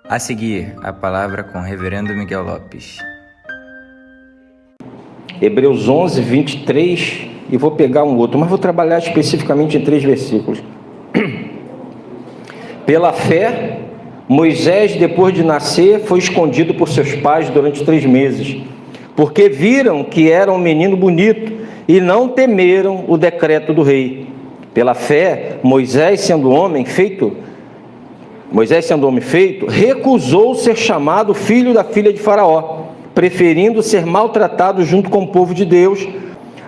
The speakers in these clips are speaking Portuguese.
A seguir, a palavra com o reverendo Miguel Lopes. Hebreus 11, 23, e vou pegar um outro, mas vou trabalhar especificamente em 3 versículos. Pela fé, Moisés, depois de nascer, foi escondido por seus pais durante 3 meses, porque viram que era um menino bonito e não temeram o decreto do rei. Pela fé, Moisés, sendo homem feito, recusou ser chamado filho da filha de Faraó, preferindo ser maltratado junto com o povo de Deus,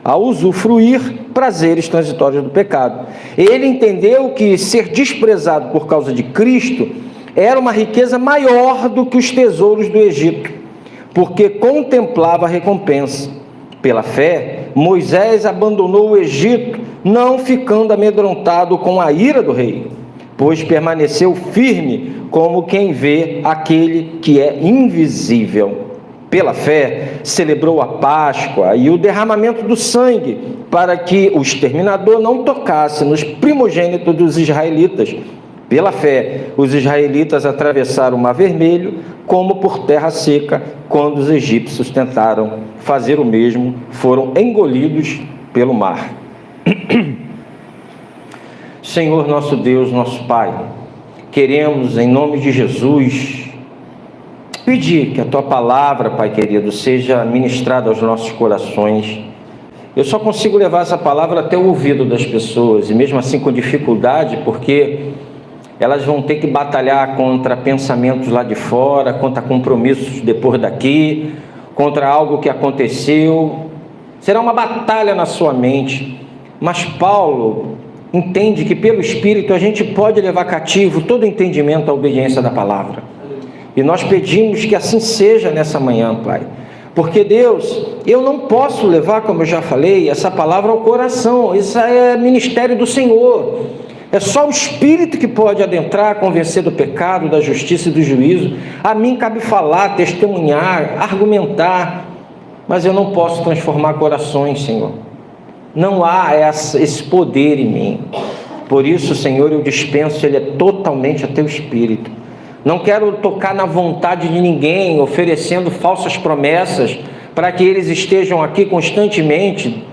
a usufruir prazeres transitórios do pecado. Ele entendeu que ser desprezado por causa de Cristo era uma riqueza maior do que os tesouros do Egito, porque contemplava a recompensa. Pela fé, Moisés abandonou o Egito, não ficando amedrontado com a ira do rei, pois permaneceu firme como quem vê aquele que é invisível. Pela fé, celebrou a Páscoa e o derramamento do sangue, para que o exterminador não tocasse nos primogênitos dos israelitas. Pela fé, os israelitas atravessaram o Mar Vermelho como por terra seca, quando os egípcios tentaram fazer o mesmo, foram engolidos pelo mar. Senhor nosso Deus, nosso Pai, queremos em nome de Jesus pedir que a Tua palavra, Pai querido, seja ministrada aos nossos corações. Eu só consigo levar essa palavra até o ouvido das pessoas, e mesmo assim com dificuldade, porque elas vão ter que batalhar contra pensamentos lá de fora, contra compromissos depois daqui, contra algo que aconteceu. Será uma batalha na sua mente, mas Paulo entende que pelo Espírito a gente pode levar cativo todo o entendimento à obediência da palavra. E nós pedimos que assim seja nessa manhã, Pai. Porque Deus, eu não posso levar, como eu já falei, essa palavra ao coração. Isso é ministério do Senhor. É só o Espírito que pode adentrar, convencer do pecado, da justiça e do juízo. A mim cabe falar, testemunhar, argumentar, mas eu não posso transformar corações, Senhor. Não há esse poder em mim. Por isso, Senhor, eu dispenso ele totalmente a Teu Espírito. Não quero tocar na vontade de ninguém, oferecendo falsas promessas para que eles estejam aqui constantemente,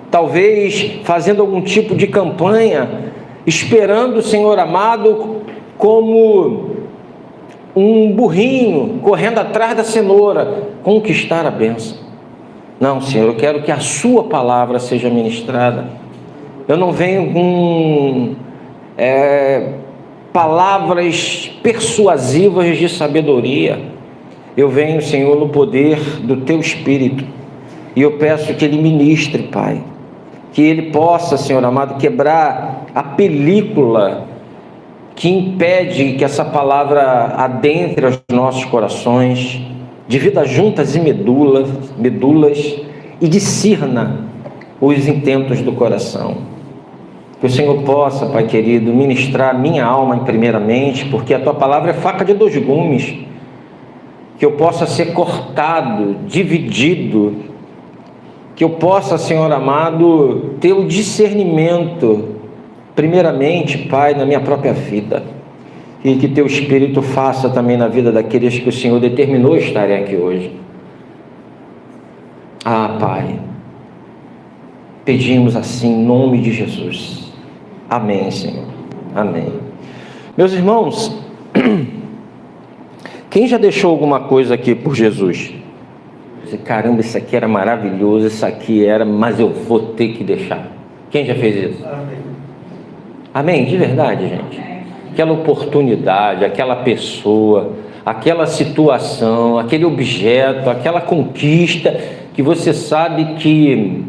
talvez fazendo algum tipo de campanha, esperando, Senhor amado, como um burrinho correndo atrás da cenoura, conquistar a bênção. Não, Senhor, eu quero que a Sua palavra seja ministrada. Eu não venho com palavras persuasivas de sabedoria. Eu venho, Senhor, no poder do Teu Espírito, e eu peço que Ele ministre, Pai, que Ele possa, Senhor amado, quebrar a película que impede que essa palavra adentre aos nossos corações, divida juntas e medulas e discirna os intentos do coração. Que o Senhor possa, Pai querido, ministrar minha alma primeiramente, porque a Tua palavra é faca de 2 gumes, que eu possa ser cortado, dividido, que eu possa, Senhor amado, ter o discernimento, primeiramente, Pai, na minha própria vida, e que Teu Espírito faça também na vida daqueles que o Senhor determinou estarem aqui hoje. Ah, Pai, pedimos assim em nome de Jesus. Amém, Senhor. Amém. Meus irmãos, quem já deixou alguma coisa aqui por Jesus? Caramba, isso aqui era maravilhoso, isso aqui era, mas eu vou ter que deixar. Quem já fez isso? Amém. Amém? De verdade, gente. Aquela oportunidade, aquela pessoa, aquela situação, aquele objeto, aquela conquista que você sabe que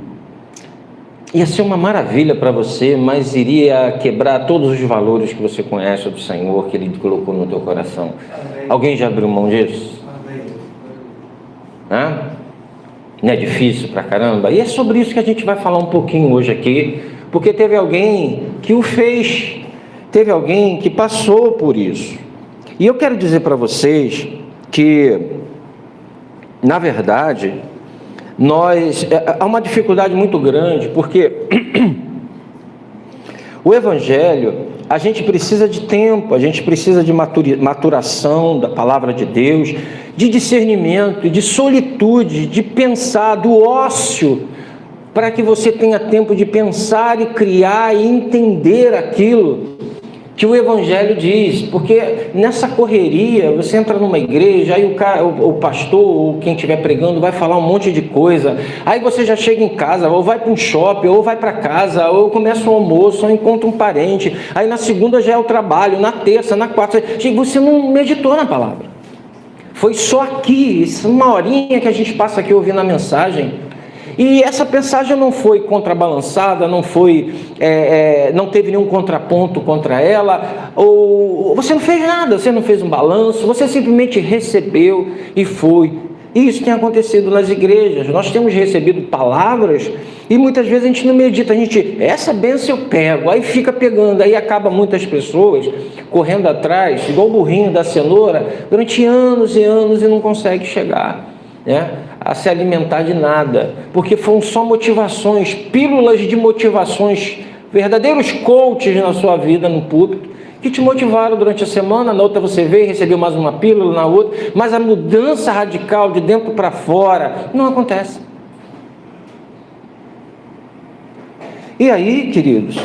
ia ser uma maravilha para você, mas iria quebrar todos os valores que você conhece do Senhor, que Ele colocou no teu coração. Amém. Alguém já abriu mão disso? Amém. Não é difícil pra caramba? E é sobre isso que a gente vai falar um pouquinho hoje aqui, porque teve alguém que o fez, teve alguém que passou por isso. E eu quero dizer para vocês que, na verdade, há uma dificuldade muito grande, porque o Evangelho, a gente precisa de tempo, a gente precisa de maturação da palavra de Deus, de discernimento, de solitude, de pensar, do ócio, para que você tenha tempo de pensar e criar e entender aquilo que o Evangelho diz. Porque nessa correria, você entra numa igreja, aí o pastor ou quem estiver pregando vai falar um monte de coisa, aí você já chega em casa, ou vai para um shopping, ou vai para casa, ou começa um almoço, ou encontra um parente, aí na segunda já é o trabalho, na terça, na quarta, você não meditou na palavra. Foi só aqui, uma horinha que a gente passa aqui ouvindo a mensagem. E essa mensagem não foi contrabalançada, não teve nenhum contraponto contra ela, ou você não fez nada, você não fez um balanço, você simplesmente recebeu e foi. E isso tem acontecido nas igrejas. Nós temos recebido palavras e muitas vezes a gente não medita, essa bênção eu pego, aí fica pegando, aí acaba muitas pessoas correndo atrás, igual o burrinho da cenoura, durante anos e anos e não consegue chegar, né, a se alimentar de nada, porque foram só motivações, pílulas de motivações, verdadeiros coaches na sua vida no púlpito, que te motivaram durante a semana, na outra você veio e recebeu mais uma pílula, na outra, mas a mudança radical de dentro para fora não acontece. E aí, queridos,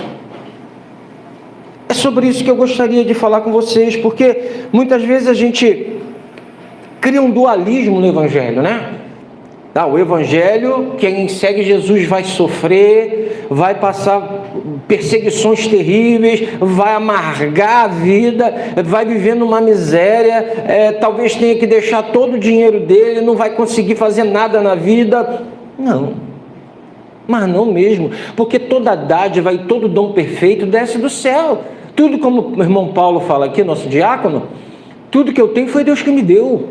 é sobre isso que eu gostaria de falar com vocês, porque muitas vezes a gente cria um dualismo no Evangelho, né? O Evangelho, quem segue Jesus vai sofrer, vai passar perseguições terríveis, vai amargar a vida, vai viver numa miséria, talvez tenha que deixar todo o dinheiro dele, não vai conseguir fazer nada na vida. Não, mas não mesmo, porque toda dádiva e todo dom perfeito desce do céu. Tudo, como o irmão Paulo fala aqui, nosso diácono, tudo que eu tenho foi Deus que me deu.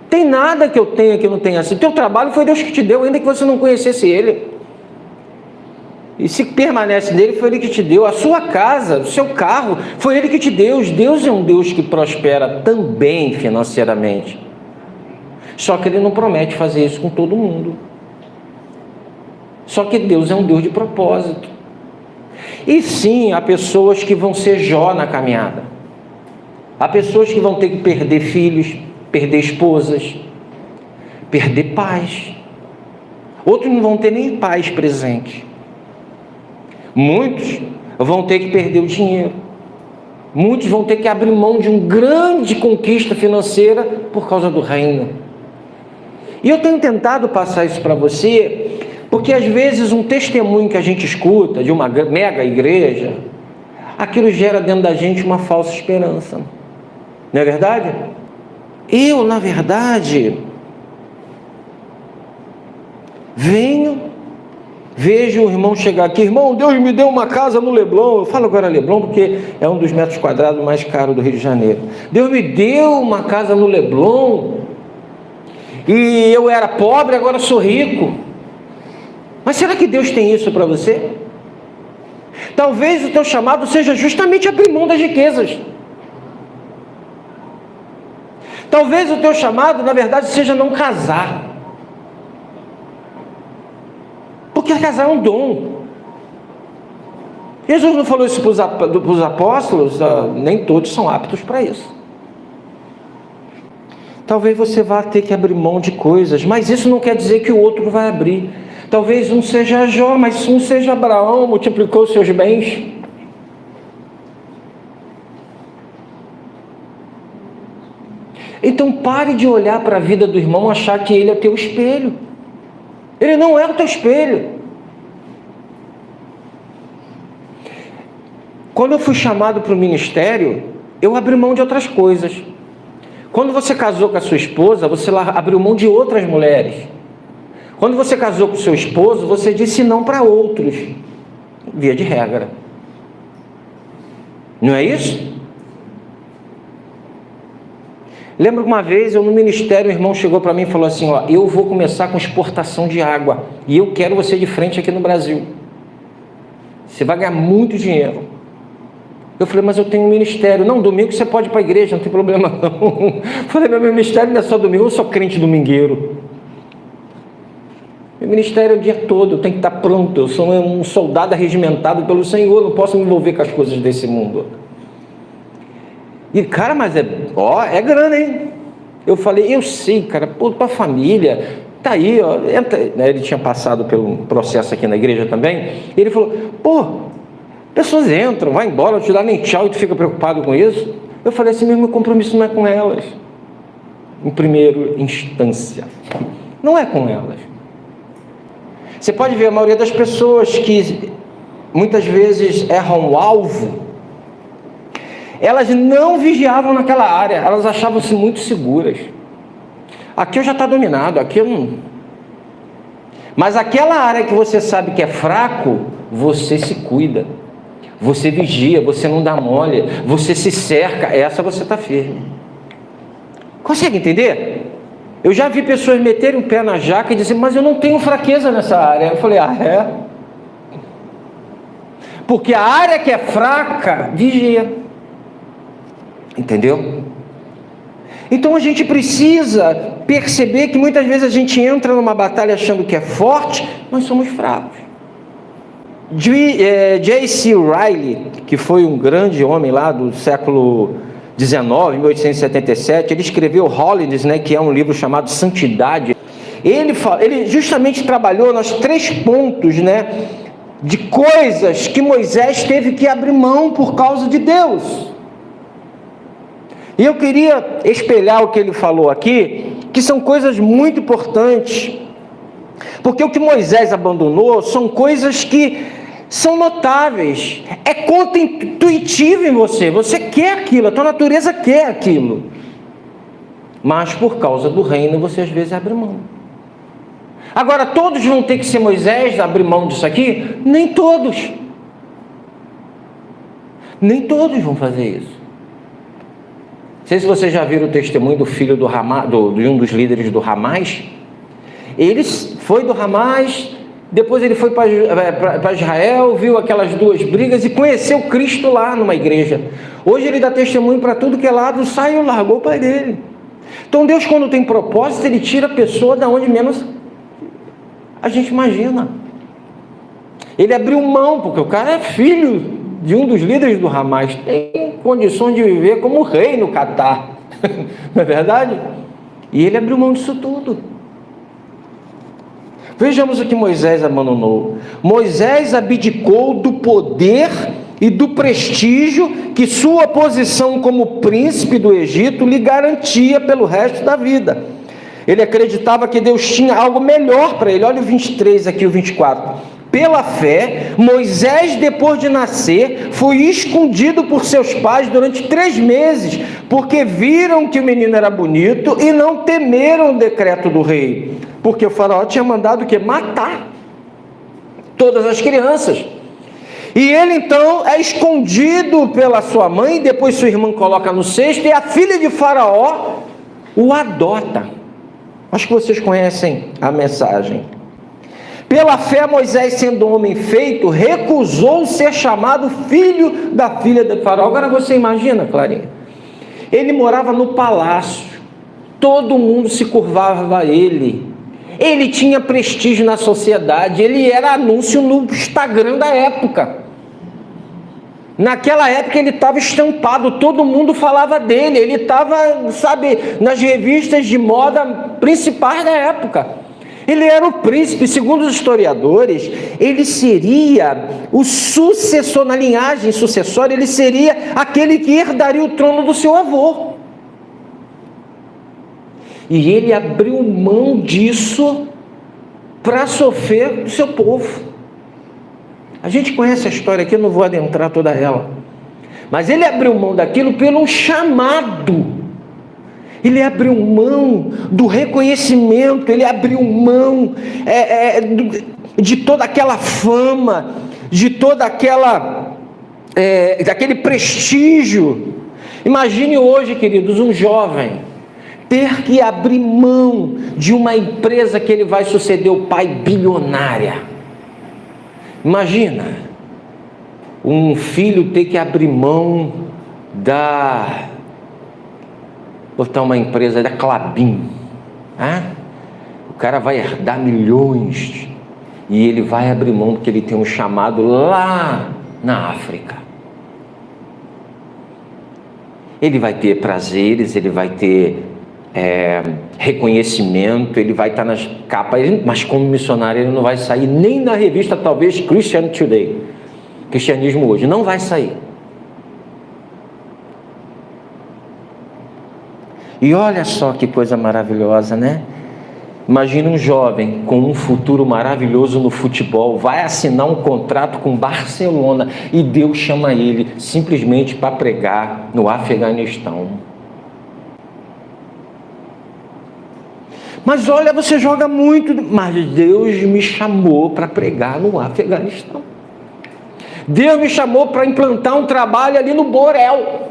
Tem nada que eu tenha que não tenha sido. Teu trabalho foi Deus que te deu, ainda que você não conhecesse Ele. E se permanece nele, foi Ele que te deu. A sua casa, o seu carro, foi Ele que te deu. Deus é um Deus que prospera também financeiramente. Só que Ele não promete fazer isso com todo mundo. Só que Deus é um Deus de propósito. E sim, há pessoas que vão ser Jó na caminhada. Há pessoas que vão ter que perder filhos, perder esposas, perder pais. Outros não vão ter nem pais presentes. Muitos vão ter que perder o dinheiro. Muitos vão ter que abrir mão de uma grande conquista financeira por causa do reino. E eu tenho tentado passar isso para você, porque às vezes um testemunho que a gente escuta de uma mega igreja, aquilo gera dentro da gente uma falsa esperança. Não é verdade? Eu, na verdade, vejo o irmão chegar aqui, irmão, Deus me deu uma casa no Leblon. Eu falo agora Leblon porque é um dos metros quadrados mais caros do Rio de Janeiro. Deus me deu uma casa no Leblon, e eu era pobre, agora sou rico. Mas será que Deus tem isso para você? Talvez o teu chamado seja justamente abrir mão das riquezas. Talvez o teu chamado, na verdade, seja não casar. Porque casar é um dom. Jesus não falou isso para os apóstolos? Nem todos são aptos para isso. Talvez você vá ter que abrir mão de coisas, mas isso não quer dizer que o outro vai abrir. Talvez um seja Jó, mas um seja Abraão, multiplicou seus bens. Então pare de olhar para a vida do irmão, achar que ele é teu espelho. Ele não é o teu espelho. Quando eu fui chamado para o ministério, eu abri mão de outras coisas. Quando você casou com a sua esposa, você abriu mão de outras mulheres. Quando você casou com o seu esposo, você disse não para outros, via de regra. Não é isso? Lembro que uma vez, eu no ministério, o irmão chegou para mim e falou assim, eu vou começar com exportação de água, e eu quero você de frente aqui no Brasil. Você vai ganhar muito dinheiro. Eu falei, mas eu tenho um ministério. Não, domingo você pode ir para a igreja, não tem problema não. Eu falei, meu ministério não é só domingo, eu sou crente domingueiro. Meu ministério é o dia todo, eu tenho que estar pronto, eu sou um soldado arregimentado pelo Senhor, não posso me envolver com as coisas desse mundo. E cara, mas é grana, hein? Eu falei, eu sei, cara, pô, tua família, tá aí, ó, entra. Ele tinha passado pelo processo aqui na igreja também, e ele falou, pô, pessoas entram, vai embora, não te dá nem tchau e tu fica preocupado com isso. Eu falei assim, meu compromisso não é com elas, em primeira instância, não é com elas. Você pode ver a maioria das pessoas que muitas vezes erram o alvo, elas não vigiavam naquela área, elas achavam-se muito seguras. Aqui eu já está dominado, aqui eu não... Mas aquela área que você sabe que é fraco, você se cuida, você vigia, você não dá mole, você se cerca, essa você está firme. Consegue entender? Eu já vi pessoas meterem o pé na jaca e dizer, mas eu não tenho fraqueza nessa área. Eu falei, é? Porque a área que é fraca, vigia. Entendeu? Então a gente precisa perceber que muitas vezes a gente entra numa batalha achando que é forte, nós somos fracos. J.C. Ryle, que foi um grande homem lá do século 19, 1877, ele escreveu Holiness, que é um livro chamado Santidade. Ele justamente trabalhou nos 3 pontos, de coisas que Moisés teve que abrir mão por causa de Deus. E eu queria espelhar o que ele falou aqui, que são coisas muito importantes, porque o que Moisés abandonou são coisas que são notáveis, é contra-intuitivo em você, você quer aquilo, a tua natureza quer aquilo, mas por causa do reino você às vezes abre mão. Agora todos vão ter que ser Moisés, abrir mão disso aqui? Nem todos vão fazer isso. Não sei se vocês já viram o testemunho do filho de um dos líderes do Hamas. Ele foi do Hamas, depois ele foi para Israel, viu aquelas 2 brigas e conheceu Cristo lá numa igreja. Hoje ele dá testemunho para tudo que é lado, saiu, largou o pai dele. Então Deus, quando tem propósito, ele tira a pessoa da onde menos a gente imagina. Ele abriu mão, porque o cara é filho de um dos líderes do Hamas, tem condições de viver como rei no Catar, não é verdade? E ele abriu mão disso tudo. Vejamos o que Moisés abandonou. Moisés abdicou do poder e do prestígio que sua posição como príncipe do Egito lhe garantia pelo resto da vida. Ele acreditava que Deus tinha algo melhor para ele. Olha o 23 aqui, o 24. Pela fé, Moisés, depois de nascer, foi escondido por seus pais durante 3 meses, porque viram que o menino era bonito e não temeram o decreto do rei, porque o faraó tinha mandado matar todas as crianças. E ele então é escondido pela sua mãe, depois sua irmã coloca no cesto, e a filha de Faraó o adota. Acho que vocês conhecem a mensagem. Pela fé, Moisés, sendo homem feito, recusou ser chamado filho da filha de Faraó. Agora você imagina, Clarinha, ele morava no palácio, todo mundo se curvava a ele, ele tinha prestígio na sociedade, ele era anúncio no Instagram da época. Naquela época ele estava estampado, todo mundo falava dele, ele estava, nas revistas de moda principais da época. Ele era o príncipe, segundo os historiadores, ele seria o sucessor, na linhagem sucessória, ele seria aquele que herdaria o trono do seu avô. E ele abriu mão disso para sofrer o seu povo. A gente conhece a história aqui, eu não vou adentrar toda ela. Mas ele abriu mão daquilo pelo chamado. Ele abriu mão do reconhecimento, ele abriu mão de toda aquela fama, de toda daquele prestígio. Imagine hoje, queridos, um jovem ter que abrir mão de uma empresa que ele vai suceder o pai bilionária. Imagina um filho ter que abrir mão botar uma empresa da Klabin, cara vai herdar milhões e ele vai abrir mão porque ele tem um chamado lá na África. Ele vai ter prazeres, ele vai ter reconhecimento, ele vai estar nas capas, mas como missionário ele não vai sair nem na revista, talvez, Christian Today, Cristianismo Hoje, não vai sair. E olha só que coisa maravilhosa, né? Imagina um jovem com um futuro maravilhoso no futebol, vai assinar um contrato com Barcelona e Deus chama ele simplesmente para pregar no Afeganistão. Mas olha, você joga muito, mas Deus me chamou para pregar no Afeganistão. Deus me chamou para implantar um trabalho ali no Borel.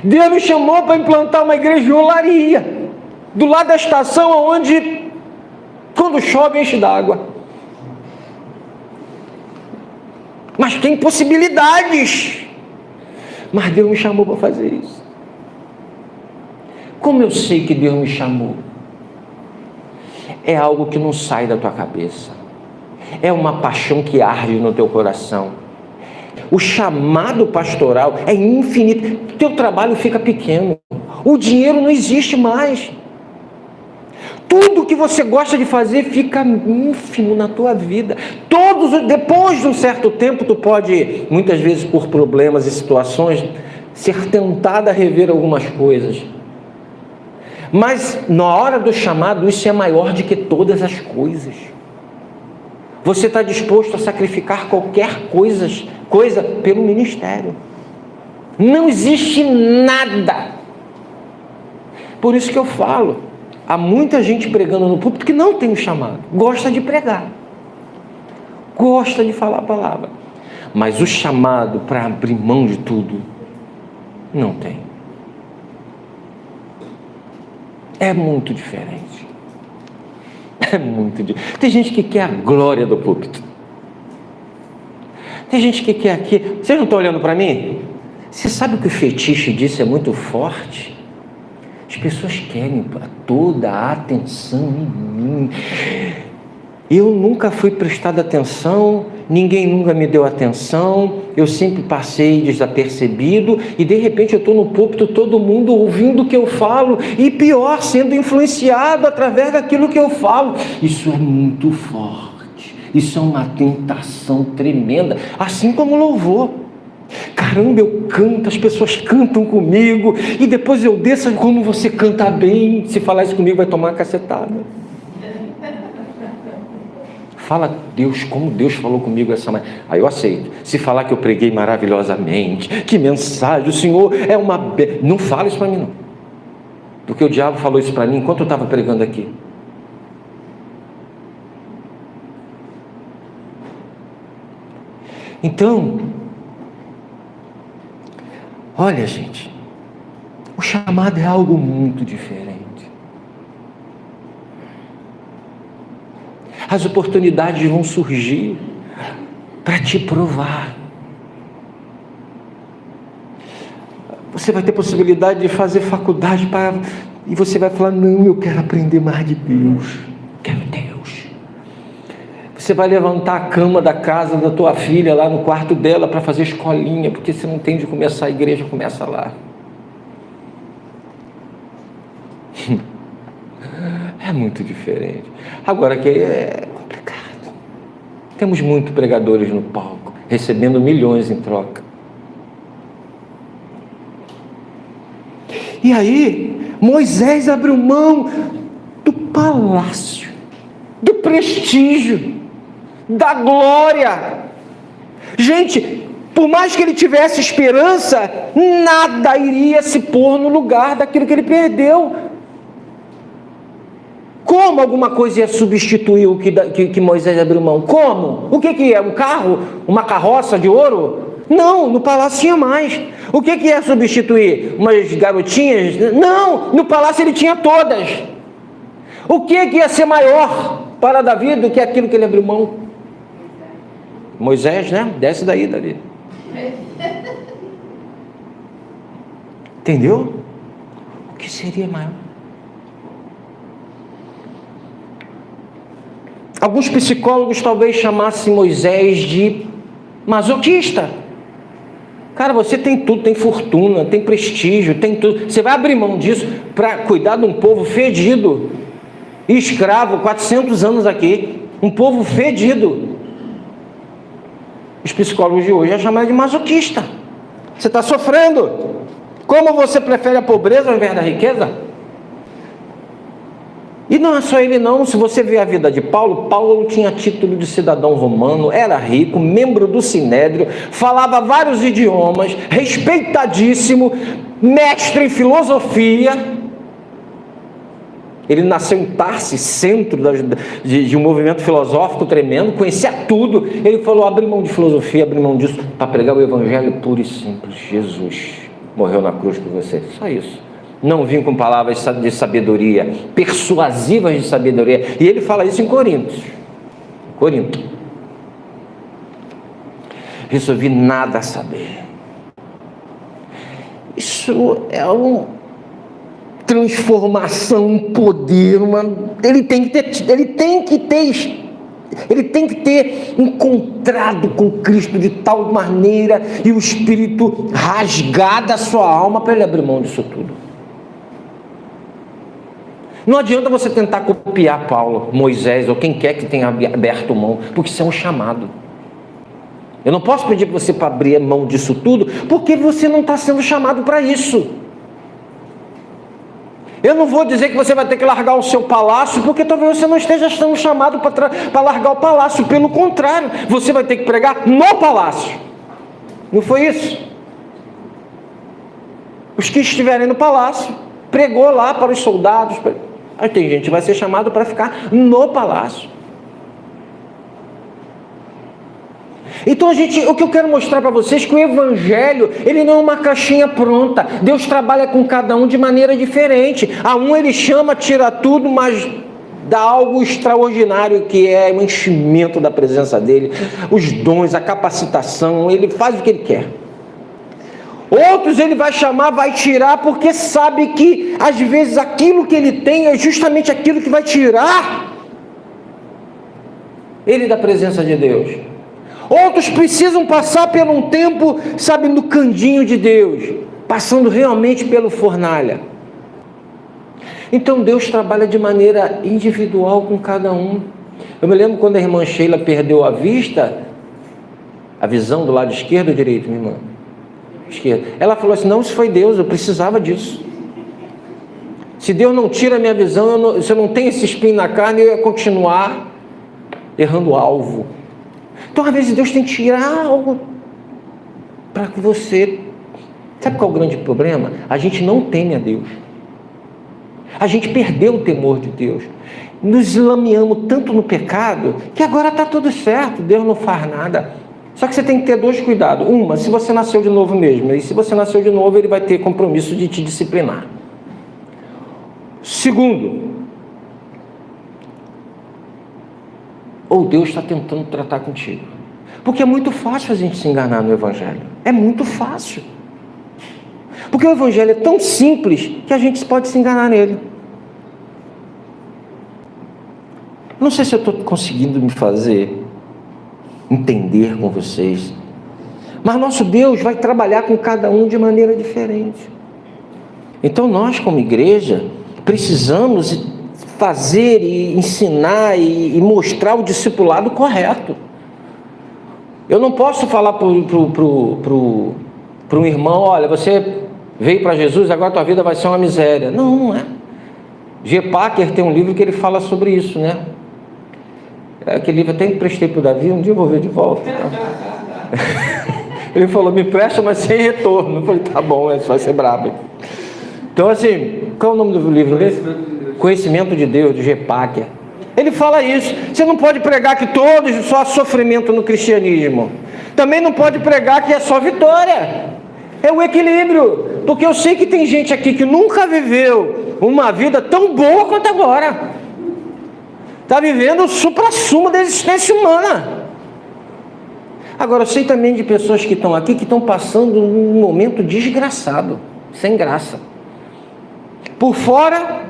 Deus me chamou para implantar uma igreja de olaria, do lado da estação onde, quando chove, enche d'água. Mas tem possibilidades. Mas Deus me chamou para fazer isso. Como eu sei que Deus me chamou? É algo que não sai da tua cabeça. É uma paixão que arde no teu coração. O chamado pastoral é infinito. O teu trabalho fica pequeno. O dinheiro não existe mais. Tudo que você gosta de fazer fica ínfimo na tua vida. Depois de um certo tempo, tu pode, muitas vezes por problemas e situações, ser tentado a rever algumas coisas. Mas na hora do chamado, isso é maior do que todas as coisas. Você está disposto a sacrificar qualquer coisa pelo ministério. Não existe nada. Por isso que eu falo, há muita gente pregando no púlpito que não tem o chamado, gosta de pregar, gosta de falar a palavra, mas o chamado para abrir mão de tudo, não tem. É muito diferente. É muito diferente. Tem gente que quer a glória do púlpito. Tem gente que quer aqui. Vocês não estão olhando para mim? Você sabe que o fetiche disso é muito forte? As pessoas querem toda a atenção em mim. Eu nunca fui prestado atenção, ninguém nunca me deu atenção, eu sempre passei desapercebido e de repente eu estou no púlpito, todo mundo ouvindo o que eu falo e pior, sendo influenciado através daquilo que eu falo. Isso é muito forte, isso é uma tentação tremenda, assim como o louvor. Caramba, eu canto, as pessoas cantam comigo e depois eu desço, como você canta bem, se falar isso comigo vai tomar uma cacetada. Fala Deus, como Deus falou comigo essa manhã. Aí eu aceito. Se falar que eu preguei maravilhosamente, que mensagem, o Senhor é uma... Não fala isso para mim não. Porque o diabo falou isso para mim enquanto eu estava pregando aqui. Então, olha gente, o chamado é algo muito diferente. As oportunidades vão surgir para te provar. Você vai ter possibilidade de fazer faculdade e você vai falar, não, eu quero aprender mais de Deus. Quero Deus. Você vai levantar a cama da casa da tua filha lá no quarto dela para fazer escolinha, porque você não tem de começar a igreja, começa lá. É muito diferente. Agora que é complicado. Temos muitos pregadores no palco, recebendo milhões em troca. E aí, Moisés abriu mão do palácio, do prestígio, da glória. Gente, por mais que ele tivesse esperança, nada iria se pôr no lugar daquilo que ele perdeu. Como alguma coisa ia substituir o que Moisés abriu mão? Como? O que é? Um carro? Uma carroça de ouro? Não, no palácio tinha mais. O que ia substituir? Umas garotinhas? Não, no palácio ele tinha todas. O que ia ser maior para Davi do que aquilo que ele abriu mão? Moisés, né? Desce daí, Davi. Entendeu? O que seria maior? Alguns psicólogos talvez chamassem Moisés de masoquista. Cara, você tem tudo, tem fortuna, tem prestígio, tem tudo. Você vai abrir mão disso para cuidar de um povo fedido, escravo, 400 anos aqui, um povo fedido. Os psicólogos de hoje já chamam de masoquista. Você está sofrendo. Como você prefere a pobreza ao invés da riqueza? E não é só ele não, se você ver a vida de Paulo, Paulo tinha título de cidadão romano, era rico, membro do Sinédrio, falava vários idiomas, respeitadíssimo, mestre em filosofia. Ele nasceu em Tarsis, centro de um movimento filosófico tremendo, conhecia tudo. Ele falou, abri mão de filosofia, abri mão disso, para pregar o evangelho puro e simples. Jesus morreu na cruz por você, só isso. Não vim com palavras de sabedoria, persuasivas de sabedoria. E ele fala isso em Corinto. Resolvi nada saber. Isso é uma transformação, um poder, ele tem que ter encontrado com Cristo de tal maneira e o Espírito rasgado a sua alma para ele abrir mão disso tudo. Não adianta você tentar copiar Paulo, Moisés ou quem quer que tenha aberto mão, porque isso é um chamado. Eu não posso pedir para você para abrir mão disso tudo, porque você não está sendo chamado para isso. Eu não vou dizer que você vai ter que largar o seu palácio, porque talvez você não esteja sendo chamado para largar o palácio. Pelo contrário, você vai ter que pregar no palácio. Não foi isso? Os que estiverem no palácio, pregou lá para os soldados. Aí tem gente que vai ser chamado para ficar no palácio. Então o que eu quero mostrar para vocês é que o evangelho, ele não é uma caixinha pronta. Deus trabalha com cada um de maneira diferente. A um ele chama, tira tudo, mas dá algo extraordinário, que é o enchimento da presença dele, os dons, a capacitação, ele faz o que ele quer. Outros ele vai chamar, vai tirar, porque sabe que às vezes aquilo que ele tem é justamente aquilo que vai tirar ele da presença de Deus. Outros precisam passar por um tempo, sabe, no candinho de Deus, passando realmente pelo fornalha. Então Deus trabalha de maneira individual com cada um. Eu me lembro quando a irmã Sheila perdeu a vista, a visão do lado esquerdo ou direito, minha irmã? Esquerda. Ela falou assim, não, isso foi Deus, eu precisava disso. Se Deus não tira a minha visão, se eu não tenho esse espinho na carne, eu ia continuar errando o alvo. Então às vezes Deus tem que tirar algo para que você... Sabe qual é o grande problema? A gente não teme a Deus. A gente perdeu o temor de Deus. Nos lameamos tanto no pecado que agora está tudo certo, Deus não faz nada. Só que você tem que ter dois cuidados. Uma, se você nasceu de novo mesmo. E se você nasceu de novo, ele vai ter compromisso de te disciplinar. Segundo, ou Deus está tentando tratar contigo. Porque é muito fácil a gente se enganar no Evangelho. É muito fácil. Porque o Evangelho é tão simples que a gente pode se enganar nele. Não sei se eu estou conseguindo me fazer entender com vocês, mas nosso Deus vai trabalhar com cada um de maneira diferente. Então nós, como igreja, precisamos fazer e ensinar e mostrar o discipulado correto. Eu não posso falar para um irmão, olha, você veio para Jesus, agora a tua vida vai ser uma miséria. Não, não é. G. Packer tem um livro que ele fala sobre isso, né? Aquele livro até emprestei para o Davi, um dia eu vou ver de volta. Ele falou, me presta, mas sem retorno. Eu falei, tá bom, isso vai ser brabo. Então assim, qual é o nome do livro desse? Conhecimento de Deus, de G. Packer. Ele fala isso. Você não pode pregar que todos só há sofrimento no cristianismo. Também não pode pregar que é só vitória. É o equilíbrio. Porque eu sei que tem gente aqui que nunca viveu uma vida tão boa quanto agora. Está vivendo o supra-sumo da existência humana. Agora, eu sei também de pessoas que estão aqui que estão passando um momento desgraçado, sem graça. Por fora,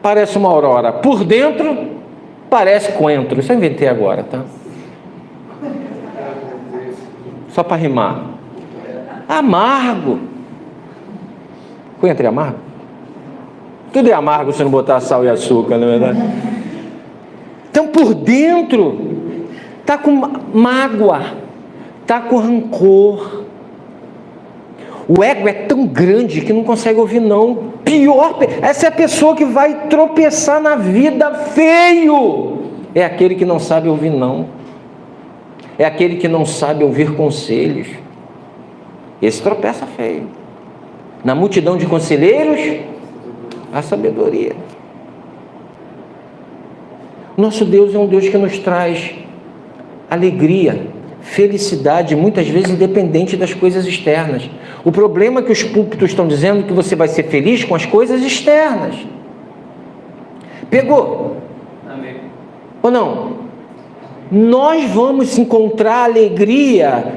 parece uma aurora. Por dentro, Parece coentro, isso eu inventei agora, tá? Só para rimar. Amargo. Coentro é amargo? Tudo é amargo se não botar sal e açúcar, não é verdade? Então, por dentro, está com mágoa, está com rancor. O ego é tão grande que não consegue ouvir não. Pior, essa é a pessoa que vai tropeçar na vida feio. É aquele que não sabe ouvir não. É aquele que não sabe ouvir conselhos. Esse tropeça feio. Na multidão de conselheiros, a sabedoria. Nosso Deus é um Deus que nos traz alegria, felicidade, muitas vezes independente das coisas externas. O problema é que os púlpitos estão dizendo que você vai ser feliz com as coisas externas. Pegou? Amém. Ou não? Nós vamos encontrar alegria,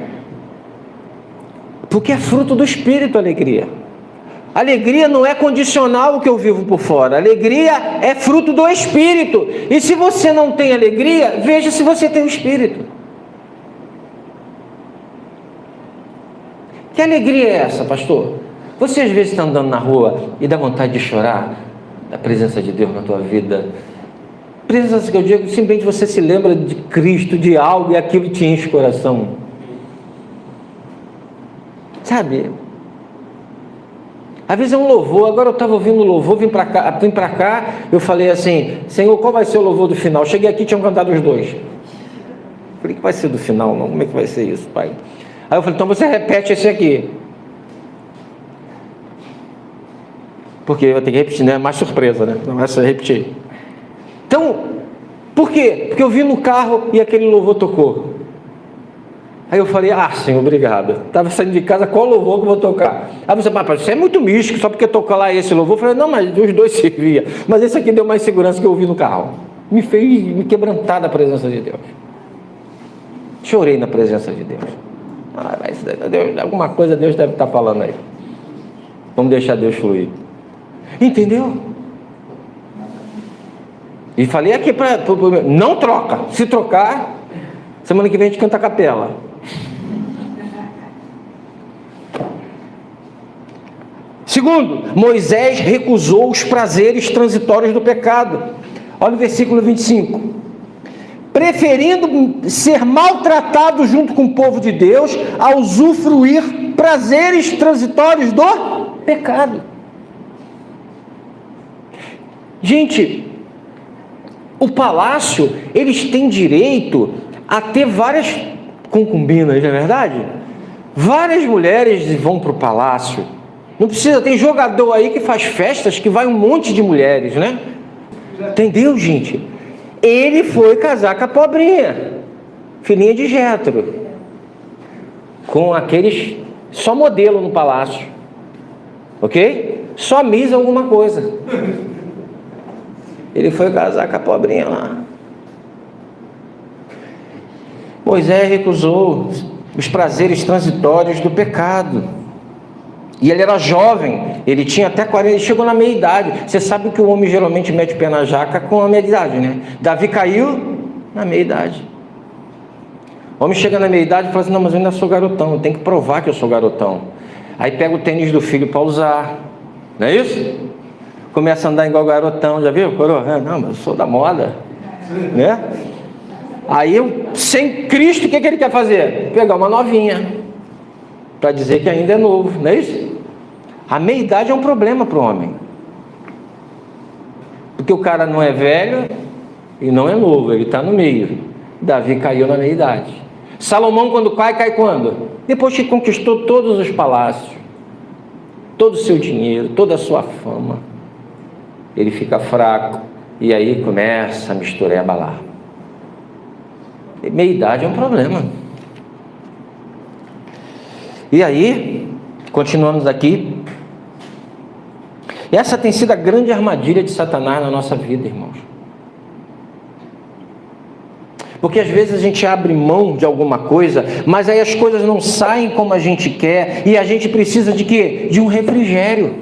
porque é fruto do Espírito a alegria. Alegria não é condicional o que eu vivo por fora. Alegria é fruto do Espírito. E se você não tem alegria, veja se você tem o Espírito. Que alegria é essa, pastor? Você às vezes está andando na rua e dá vontade de chorar da presença de Deus na tua vida. Presença que eu digo, simplesmente você se lembra de Cristo, de algo, e aquilo te enche o coração. Sabe? Às vezes é um louvor. Agora eu estava ouvindo o louvor, vim para cá, eu falei assim: Senhor, qual vai ser o louvor do final? Cheguei aqui, tinham cantado os dois. Falei, que vai ser do final? Não, como é que vai ser isso, pai? Aí eu falei, então você repete esse aqui. Porque eu tenho que repetir, né? É mais surpresa, né? Não é só repetir. Então, por quê? Porque eu vi no carro e aquele louvor tocou. Aí eu falei, Senhor, obrigado. Estava saindo de casa, qual louvor que eu vou tocar? Aí você, mas isso é muito místico, só porque tocou lá esse louvor. Eu falei, não, mas os dois serviam. Mas esse aqui deu mais segurança que eu ouvi no carro. Me fez me quebrantar da presença de Deus. Chorei na presença de Deus. Deus, alguma coisa Deus deve estar falando aí. Vamos deixar Deus fluir. Entendeu? E falei aqui não troca. Se trocar, semana que vem a gente canta a capela. Segundo, Moisés recusou os prazeres transitórios do pecado. Olha o versículo 25. Preferindo ser maltratado junto com o povo de Deus a usufruir prazeres transitórios do pecado. Gente, o palácio, eles têm direito a ter várias concubinas, não é verdade? Várias mulheres vão para o palácio. Não precisa, tem jogador aí que faz festas que vai um monte de mulheres, né? Entendeu, gente? Ele foi casar com a pobrinha, filhinha de Jétro, com aqueles, só modelo no palácio, ok? Só misa alguma coisa. Ele foi casar com a pobrinha lá. Moisés recusou os prazeres transitórios do pecado. E ele era jovem, ele tinha até 40, ele chegou na meia-idade. Você sabe que o homem geralmente mete o pé na jaca com a meia-idade, né? Davi caiu na meia-idade. O homem chega na meia-idade e fala assim, não, mas eu ainda sou garotão, eu tenho que provar que eu sou garotão. Aí pega o tênis do filho para usar, não é isso? Começa a andar igual garotão, já viu? Não, mas eu sou da moda, né? Aí, sem Cristo, o que ele quer fazer? Pegar uma novinha, para dizer que ainda é novo, não é isso? A meia-idade é um problema para o homem. Porque o cara não é velho e não é novo, ele está no meio. Davi caiu na meia-idade. Salomão, quando cai quando? Depois que conquistou todos os palácios, todo o seu dinheiro, toda a sua fama. Ele fica fraco e aí começa a misturar e abalar. Meia-idade é um problema. E aí, continuamos aqui. Essa tem sido a grande armadilha de Satanás na nossa vida, irmãos. Porque às vezes a gente abre mão de alguma coisa, mas aí as coisas não saem como a gente quer, e a gente precisa de quê? De um refrigério.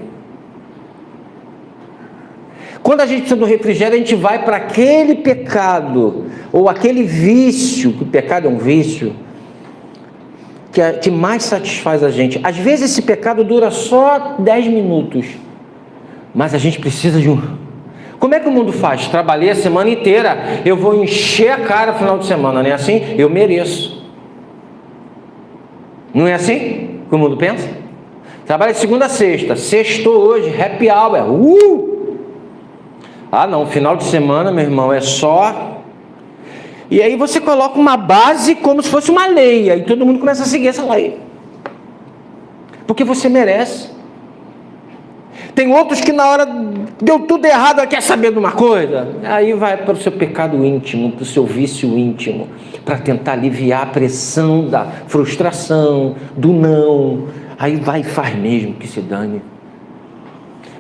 Quando a gente precisa do refrigério, a gente vai para aquele pecado, ou aquele vício, que o pecado é um vício, que mais satisfaz a gente. Às vezes esse pecado dura só 10 minutos, mas a gente precisa de um... Como é que o mundo faz? Trabalhei a semana inteira, eu vou encher a cara no final de semana, não é assim? Eu mereço. Não é assim que o mundo pensa? Trabalha de segunda a sexta, sextou hoje, happy hour, Ah não, final de semana, meu irmão, é só... E aí você coloca uma base como se fosse uma lei, e todo mundo começa a seguir essa lei, porque você merece. Tem outros que na hora deu tudo errado, quer saber de uma coisa? Aí vai para o seu pecado íntimo, para o seu vício íntimo, para tentar aliviar a pressão da frustração, do não. Aí vai e faz mesmo, que se dane.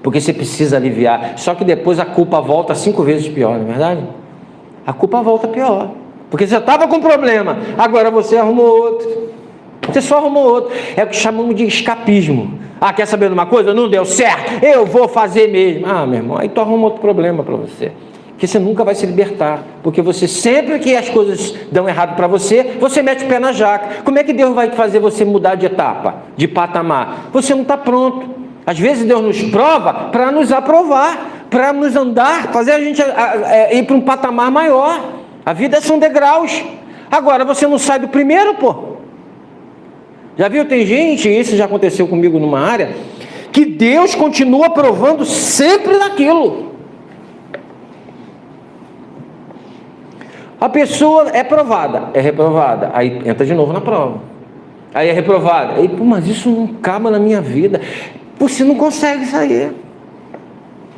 Porque você precisa aliviar. Só que depois a culpa volta 5 vezes pior, não é verdade? A culpa volta pior. Porque você já estava com problema, agora você arrumou outro. Você só arrumou outro. É o que chamamos de escapismo. Ah, quer saber de uma coisa? Não deu certo, eu vou fazer mesmo. Ah, meu irmão, aí tu arruma outro problema para você. Porque você nunca vai se libertar. Porque você, sempre que as coisas dão errado para você, você mete o pé na jaca. Como é que Deus vai fazer você mudar de etapa, de patamar? Você não está pronto. Às vezes Deus nos prova para nos aprovar, para nos andar, fazer a gente ir para um patamar maior. A vida são degraus. Agora você não sai do primeiro, pô. Já viu, tem gente, isso já aconteceu comigo numa área, que Deus continua provando sempre naquilo. A pessoa é provada, é reprovada, aí entra de novo na prova. Aí é reprovada, aí, pô, mas isso não acaba na minha vida. Você não consegue sair.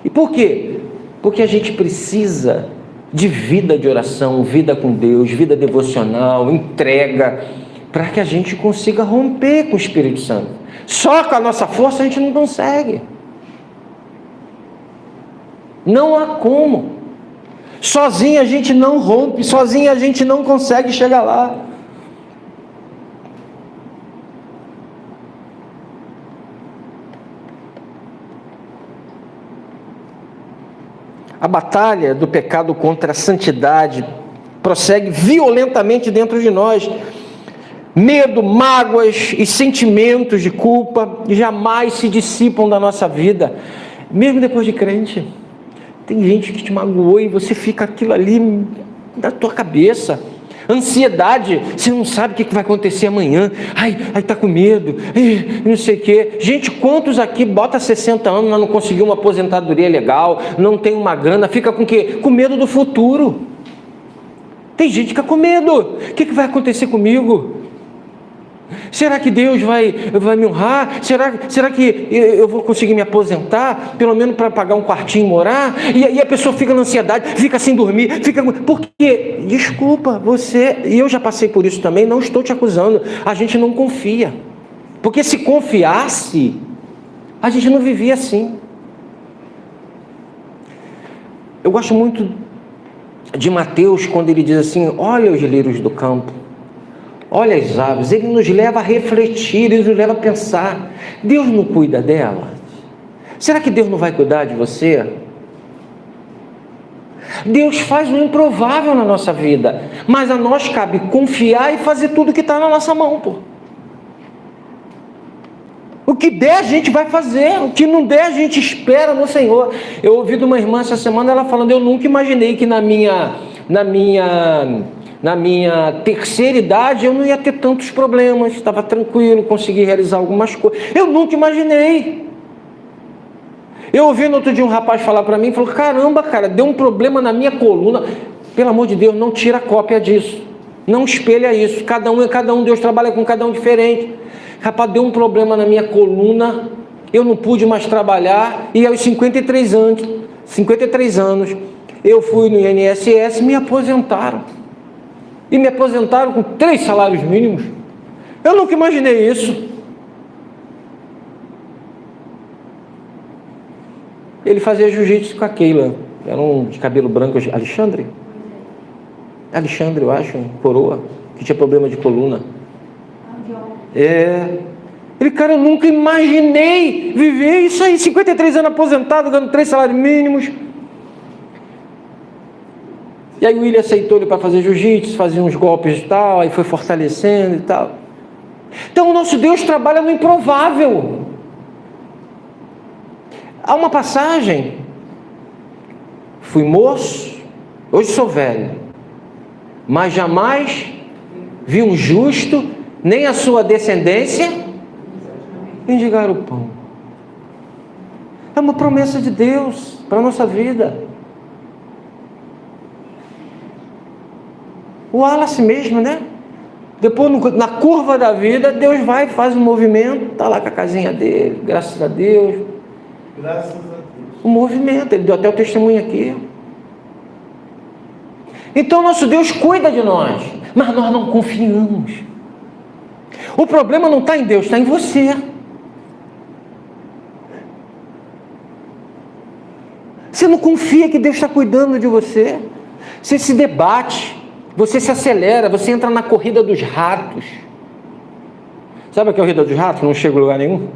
E por quê? Porque a gente precisa de vida de oração, vida com Deus, vida devocional, entrega, para que a gente consiga romper com o Espírito Santo. Só com a nossa força a gente não consegue. Não há como. Sozinho a gente não rompe, sozinho a gente não consegue chegar lá. A batalha do pecado contra a santidade prossegue violentamente dentro de nós. Medo, mágoas e sentimentos de culpa jamais se dissipam da nossa vida, mesmo depois de crente. Tem gente que te magoou e você fica aquilo ali na tua cabeça. Ansiedade, você não sabe o que vai acontecer amanhã. Ai, tá com medo, não sei o quê. Gente, quantos aqui bota 60 anos, mas não conseguiu uma aposentadoria legal, não tem uma grana, fica com o quê? Com medo do futuro. Tem gente que fica com medo. O que vai acontecer comigo? Será que Deus vai me honrar? Será que eu vou conseguir me aposentar? Pelo menos para pagar um quartinho e morar? E a pessoa fica na ansiedade, fica sem dormir, porque, desculpa, e eu já passei por isso também, não estou te acusando, a gente não confia. Porque se confiasse, a gente não vivia assim. Eu gosto muito de Mateus, quando ele diz assim, olha os lírios do campo, olha as aves, ele nos leva a refletir, ele nos leva a pensar, Deus não cuida delas? Será que Deus não vai cuidar de você? Deus faz o improvável na nossa vida, mas a nós cabe confiar e fazer tudo que está na nossa mão, pô. O que der a gente vai fazer, o que não der a gente espera no Senhor. Eu ouvi de uma irmã essa semana, ela falando, eu nunca imaginei que na minha terceira idade eu não ia ter tantos problemas, estava tranquilo, consegui realizar algumas coisas. Eu nunca imaginei. Eu ouvi no outro dia um rapaz falar para mim, falou, caramba, cara, deu um problema na minha coluna. Pelo amor de Deus, não tira cópia disso, não espelha isso, cada um, Deus trabalha com cada um diferente. Rapaz, deu um problema na minha coluna, eu não pude mais trabalhar, e aos 53 anos, eu fui no INSS, me aposentaram. E me aposentaram com 3 salários mínimos. Eu nunca imaginei isso. Ele fazia jiu-jitsu com a Keila. Era um de cabelo branco, Alexandre, eu acho, coroa, que tinha problema de coluna. Ele, cara, eu nunca imaginei viver isso aí, 53 anos aposentado, ganhando 3 salários mínimos. E aí o William aceitou ele para fazer jiu-jitsu, fazia uns golpes e tal, aí foi fortalecendo e tal. Então o nosso Deus trabalha no improvável. Há uma passagem: fui moço, hoje sou velho, mas jamais vi um justo, nem a sua descendência mendigar o pão. É uma promessa de Deus para a nossa vida. O Wallace mesmo, né? Depois, na curva da vida, Deus vai e faz um movimento, está lá com a casinha dele, graças a Deus. Graças a Deus. O movimento, ele deu até o testemunho aqui. Então, nosso Deus cuida de nós, mas nós não confiamos. O problema não está em Deus, está em você. Você não confia que Deus está cuidando de você. Você se debate, você se acelera, você entra na corrida dos ratos. Sabe a corrida dos ratos? Não chega a lugar nenhum.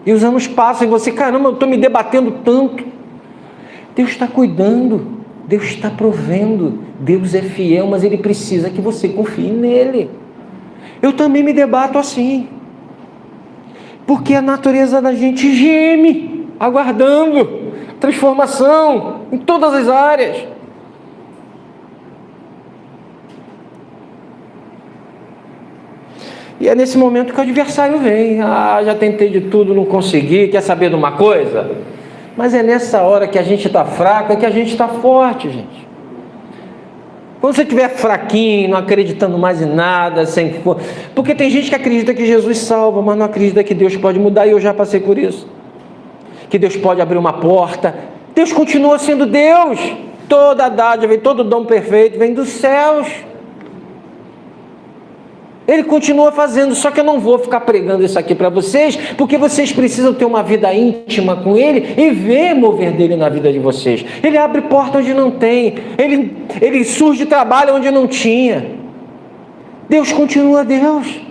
E os anos passam e você, caramba, eu estou me debatendo tanto. Deus está cuidando, Deus está provendo, Deus é fiel, mas Ele precisa que você confie nele. Eu também me debato assim, porque a natureza da gente geme, aguardando transformação em todas as áreas. E é nesse momento que o adversário vem. Já tentei de tudo, não consegui. Quer saber de uma coisa? Mas é nessa hora que a gente está fraco, que a gente está forte, gente. Quando você estiver fraquinho, não acreditando mais em nada, sem... Porque tem gente que acredita que Jesus salva, mas não acredita que Deus pode mudar, e eu já passei por isso. Que Deus pode abrir uma porta. Deus continua sendo Deus. Toda a dádiva, todo dom perfeito vem dos céus. Ele continua fazendo, só que eu não vou ficar pregando isso aqui para vocês, porque vocês precisam ter uma vida íntima com Ele e ver mover dele na vida de vocês. Ele abre porta onde não tem, ele surge trabalho onde não tinha. Deus continua Deus,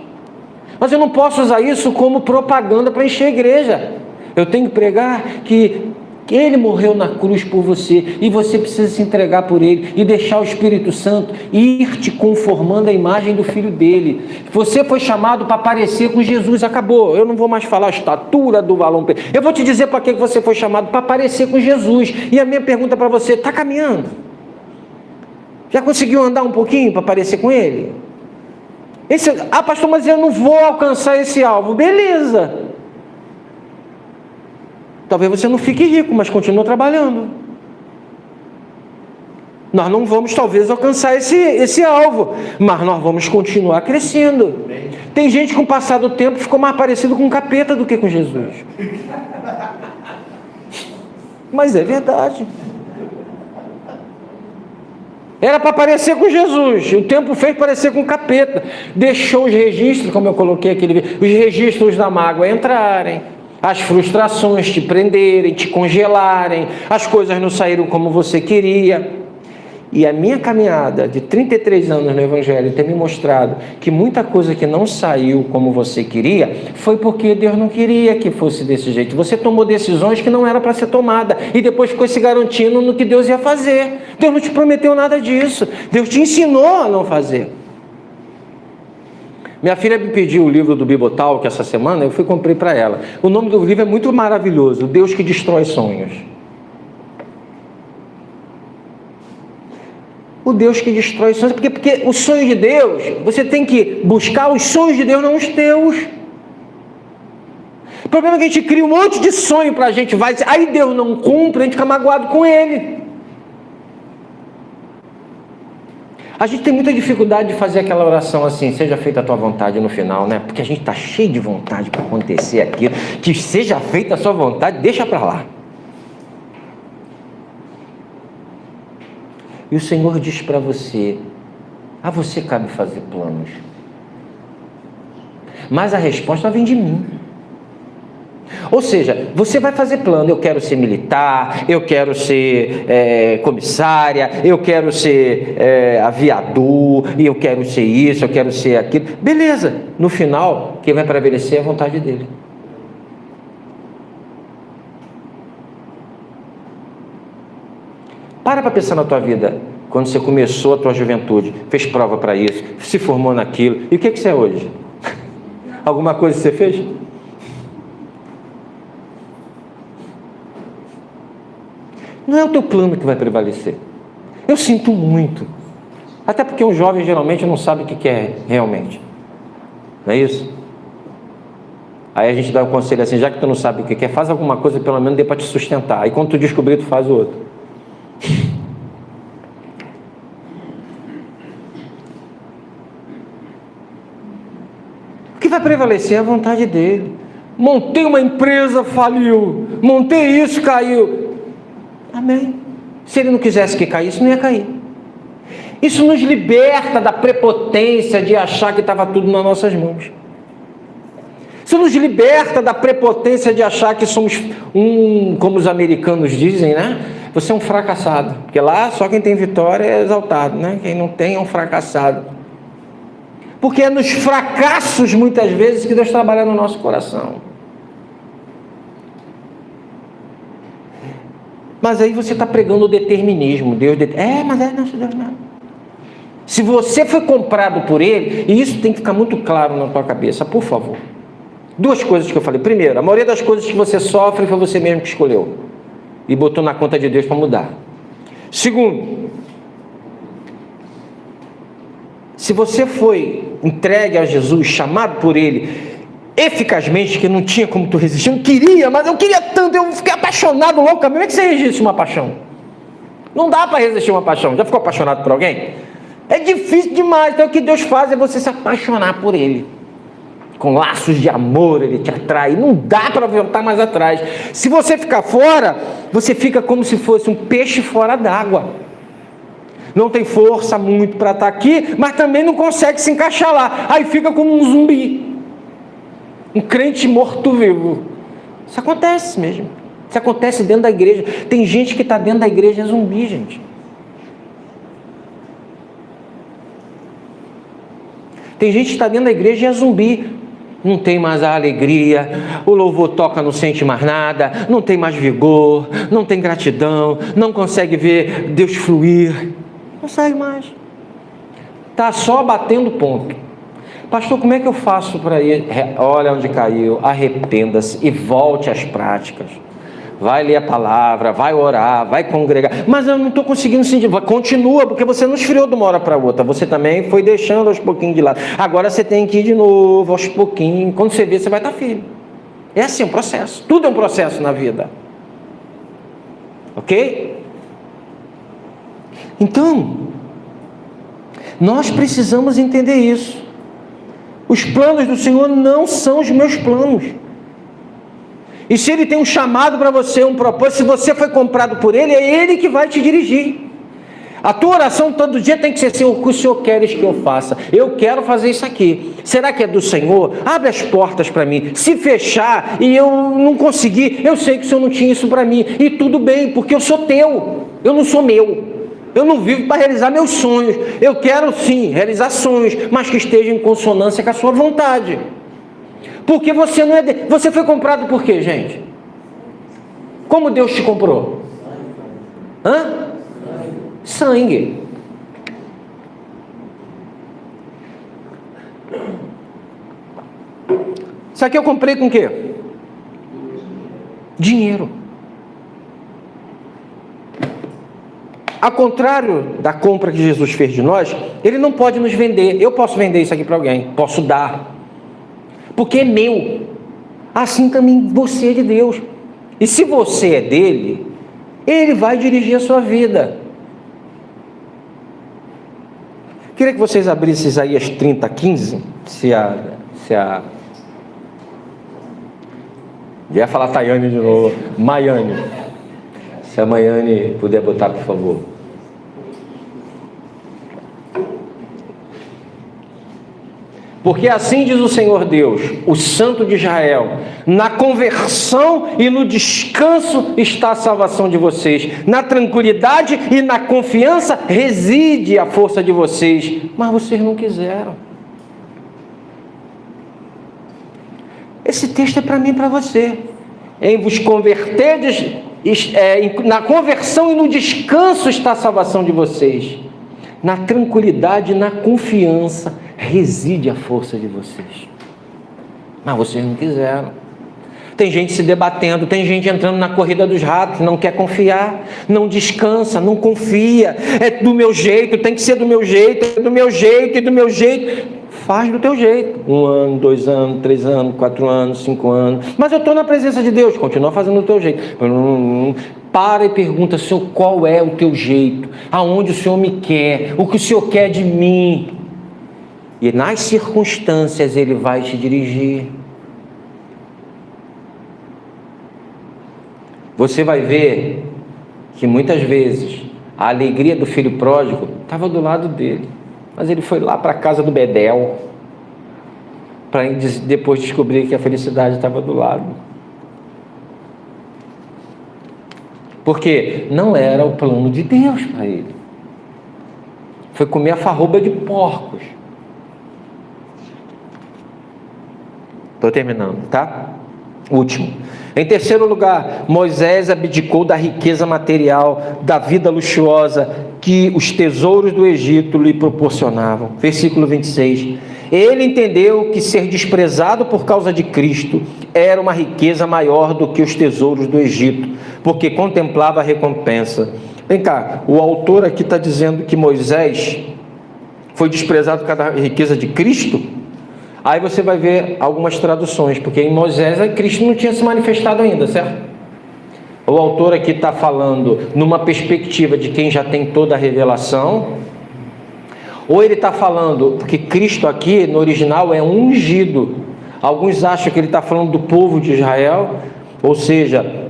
mas eu não posso usar isso como propaganda para encher a igreja. Eu tenho que pregar que Ele morreu na cruz por você, e você precisa se entregar por Ele e deixar o Espírito Santo ir te conformando à imagem do Filho dele. Você foi chamado para parecer com Jesus, acabou. Eu não vou mais falar a estatura do valão. Eu vou te dizer para que você foi chamado: para parecer com Jesus. E a minha pergunta para você: está caminhando? Já conseguiu andar um pouquinho para parecer com Ele? Pastor, mas eu não vou alcançar esse alvo. Beleza. Talvez você não fique rico, mas continua trabalhando. Nós não vamos talvez alcançar esse alvo, mas nós vamos continuar crescendo. Tem gente que com o passar do tempo ficou mais parecido com um capeta do que com Jesus. Mas é verdade. Era para parecer com Jesus, o tempo fez parecer com capeta. Deixou os registros, como eu coloquei os registros da mágoa entrarem. As frustrações te prenderem, te congelarem, as coisas não saíram como você queria. E a minha caminhada de 33 anos no Evangelho tem me mostrado que muita coisa que não saiu como você queria, foi porque Deus não queria que fosse desse jeito. Você tomou decisões que não era para ser tomada, e depois ficou se garantindo no que Deus ia fazer. Deus não te prometeu nada disso, Deus te ensinou a não fazer. Minha filha me pediu o livro do Bibotalk essa semana, eu fui e comprei para ela. O nome do livro é muito maravilhoso: Deus que Destrói Sonhos. O Deus que destrói sonhos, porque o sonho de Deus, você tem que buscar os sonhos de Deus, não os teus. O problema é que a gente cria um monte de sonho para a gente, aí Deus não cumpre, a gente fica magoado com Ele. A gente tem muita dificuldade de fazer aquela oração assim: seja feita a tua vontade, no final, né? Porque a gente está cheio de vontade para acontecer aquilo. Que seja feita a sua vontade, deixa para lá. E o Senhor diz para você: a você cabe fazer planos, mas a resposta vem de mim. Ou seja, você vai fazer plano: eu quero ser militar, eu quero ser comissária, eu quero ser aviador, e eu quero ser isso, eu quero ser aquilo. Beleza, no final, quem vai prevalecer é a vontade dele. Para pensar na tua vida. Quando você começou a tua juventude, fez prova para isso, se formou naquilo. E o que você é hoje? Alguma coisa você fez? Não é o teu plano que vai prevalecer. Eu sinto muito. Até porque um jovem geralmente não sabe o que quer realmente. Não é isso? Aí a gente dá um conselho assim, já que tu não sabe o que quer, faz alguma coisa, pelo menos dê para te sustentar. Aí quando tu descobrir, tu faz o outro. O que vai prevalecer é a vontade dele. Montei uma empresa, faliu. Montei isso, caiu. Amém. Se ele não quisesse que caísse, não ia cair. Isso nos liberta da prepotência de achar que estava tudo nas nossas mãos. Isso nos liberta da prepotência de achar que somos como os americanos dizem, né? Você é um fracassado. Porque lá só quem tem vitória é exaltado, né? Quem não tem é um fracassado. Porque é nos fracassos, muitas vezes, que Deus trabalha no nosso coração. Mas aí você está pregando o determinismo. Deus não. Se você foi comprado por Ele, e isso tem que ficar muito claro na tua cabeça, por favor. Duas coisas que eu falei. Primeiro, a maioria das coisas que você sofre foi você mesmo que escolheu. E botou na conta de Deus para mudar. Segundo, se você foi entregue a Jesus, chamado por Ele, eficazmente, que não tinha como tu resistir, eu não queria, mas eu queria tanto, eu fiquei apaixonado loucamente. Como é que você resiste uma paixão? Não dá para resistir uma paixão. Já ficou apaixonado por alguém? É difícil demais. Então o que Deus faz é você se apaixonar por Ele. Com laços de amor, Ele te atrai. Não dá para voltar mais atrás. Se você ficar fora, você fica como se fosse um peixe fora d'água. Não tem força muito para estar aqui, mas também não consegue se encaixar lá. Aí fica como um zumbi. Um crente morto-vivo. Isso acontece mesmo. Isso acontece dentro da igreja. Tem gente que está dentro da igreja é zumbi, gente. Tem gente que está dentro da igreja e é zumbi. Não tem mais a alegria, o louvor toca, não sente mais nada, não tem mais vigor, não tem gratidão, não consegue ver Deus fluir. Não consegue mais. Está só batendo ponto. Pastor, como é que eu faço para ir? Olha onde caiu, arrependa-se e volte às práticas. Vai ler a palavra, vai orar, vai congregar. Mas eu não estou conseguindo sentir. Continua, porque você não esfriou de uma hora para outra. Você também foi deixando aos pouquinhos de lado. Agora você tem que ir de novo, aos pouquinhos. Quando você vê, você vai estar firme. É assim, um processo. Tudo é um processo na vida. Ok? Então, nós precisamos entender isso. Os planos do Senhor não são os meus planos. E se Ele tem um chamado para você, um propósito, se você foi comprado por Ele, é Ele que vai te dirigir. A tua oração todo dia tem que ser assim: o que o Senhor queres que eu faça? Eu quero fazer isso aqui. Será que é do Senhor? Abre as portas para mim. Se fechar e eu não conseguir, eu sei que o Senhor não tinha isso para mim. E tudo bem, porque eu sou teu. Eu não sou meu. Eu não vivo para realizar meus sonhos. Eu quero sim realizar sonhos, mas que estejam em consonância com a sua vontade. Porque você não é... Você foi comprado por quê, gente? Como Deus te comprou? Hã? Sangue. Isso aqui eu comprei com o quê? Dinheiro. Ao contrário da compra que Jesus fez de nós, Ele não pode nos vender. Eu posso vender isso aqui para alguém, posso dar. Porque é meu. Assim também você é de Deus. E se você é dele, Ele vai dirigir a sua vida. Queria que vocês abrissem Isaías 30:15. Já ia falar Tayane de novo. Maiane. Se a Maiane puder botar, por favor. Porque assim diz o Senhor Deus, o Santo de Israel: na conversão e no descanso está a salvação de vocês, na tranquilidade e na confiança reside a força de vocês, mas vocês não quiseram. Esse texto é para mim e para você. Em vos converterdes Na conversão e no descanso está a salvação de vocês. Na tranquilidade e na confiança reside a força de vocês. Mas vocês não quiseram. Tem gente se debatendo, tem gente entrando na corrida dos ratos, não quer confiar, não descansa, não confia. É do meu jeito, tem que ser do meu jeito, é do meu jeito e do meu jeito. Faz do teu jeito. 1 ano, 2 anos, 3 anos, 4 anos, 5 anos. Mas eu estou na presença de Deus, continua fazendo do teu jeito. Para e pergunta, Senhor, qual é o teu jeito? Aonde o Senhor me quer? O que o Senhor quer de mim? E nas circunstâncias Ele vai te dirigir. Você vai ver que muitas vezes a alegria do filho pródigo estava do lado dele, mas ele foi lá para a casa do Bedel para depois descobrir que a felicidade estava do lado. Porque não era o plano de Deus para ele. Foi comer a farroba de porcos. Estou terminando, tá? Último. Em terceiro lugar, Moisés abdicou da riqueza material, da vida luxuosa que os tesouros do Egito lhe proporcionavam. Versículo 26. Ele entendeu que ser desprezado por causa de Cristo era uma riqueza maior do que os tesouros do Egito, porque contemplava a recompensa. Vem cá, o autor aqui está dizendo que Moisés foi desprezado por causa da riqueza de Cristo. Aí você vai ver algumas traduções, porque em Moisés Cristo não tinha se manifestado ainda, certo? O autor aqui está falando numa perspectiva de quem já tem toda a revelação, ou ele está falando, porque Cristo aqui no original é ungido. Alguns acham que ele está falando do povo de Israel, ou seja,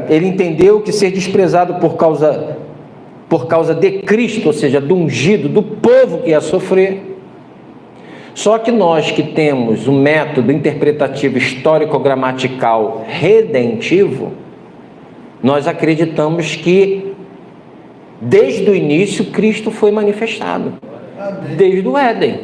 ele entendeu que ser desprezado por causa de Cristo, ou seja, do ungido, do povo que ia sofrer. Só que nós que temos um método interpretativo histórico-gramatical redentivo, nós acreditamos que desde o início Cristo foi manifestado, desde o Éden.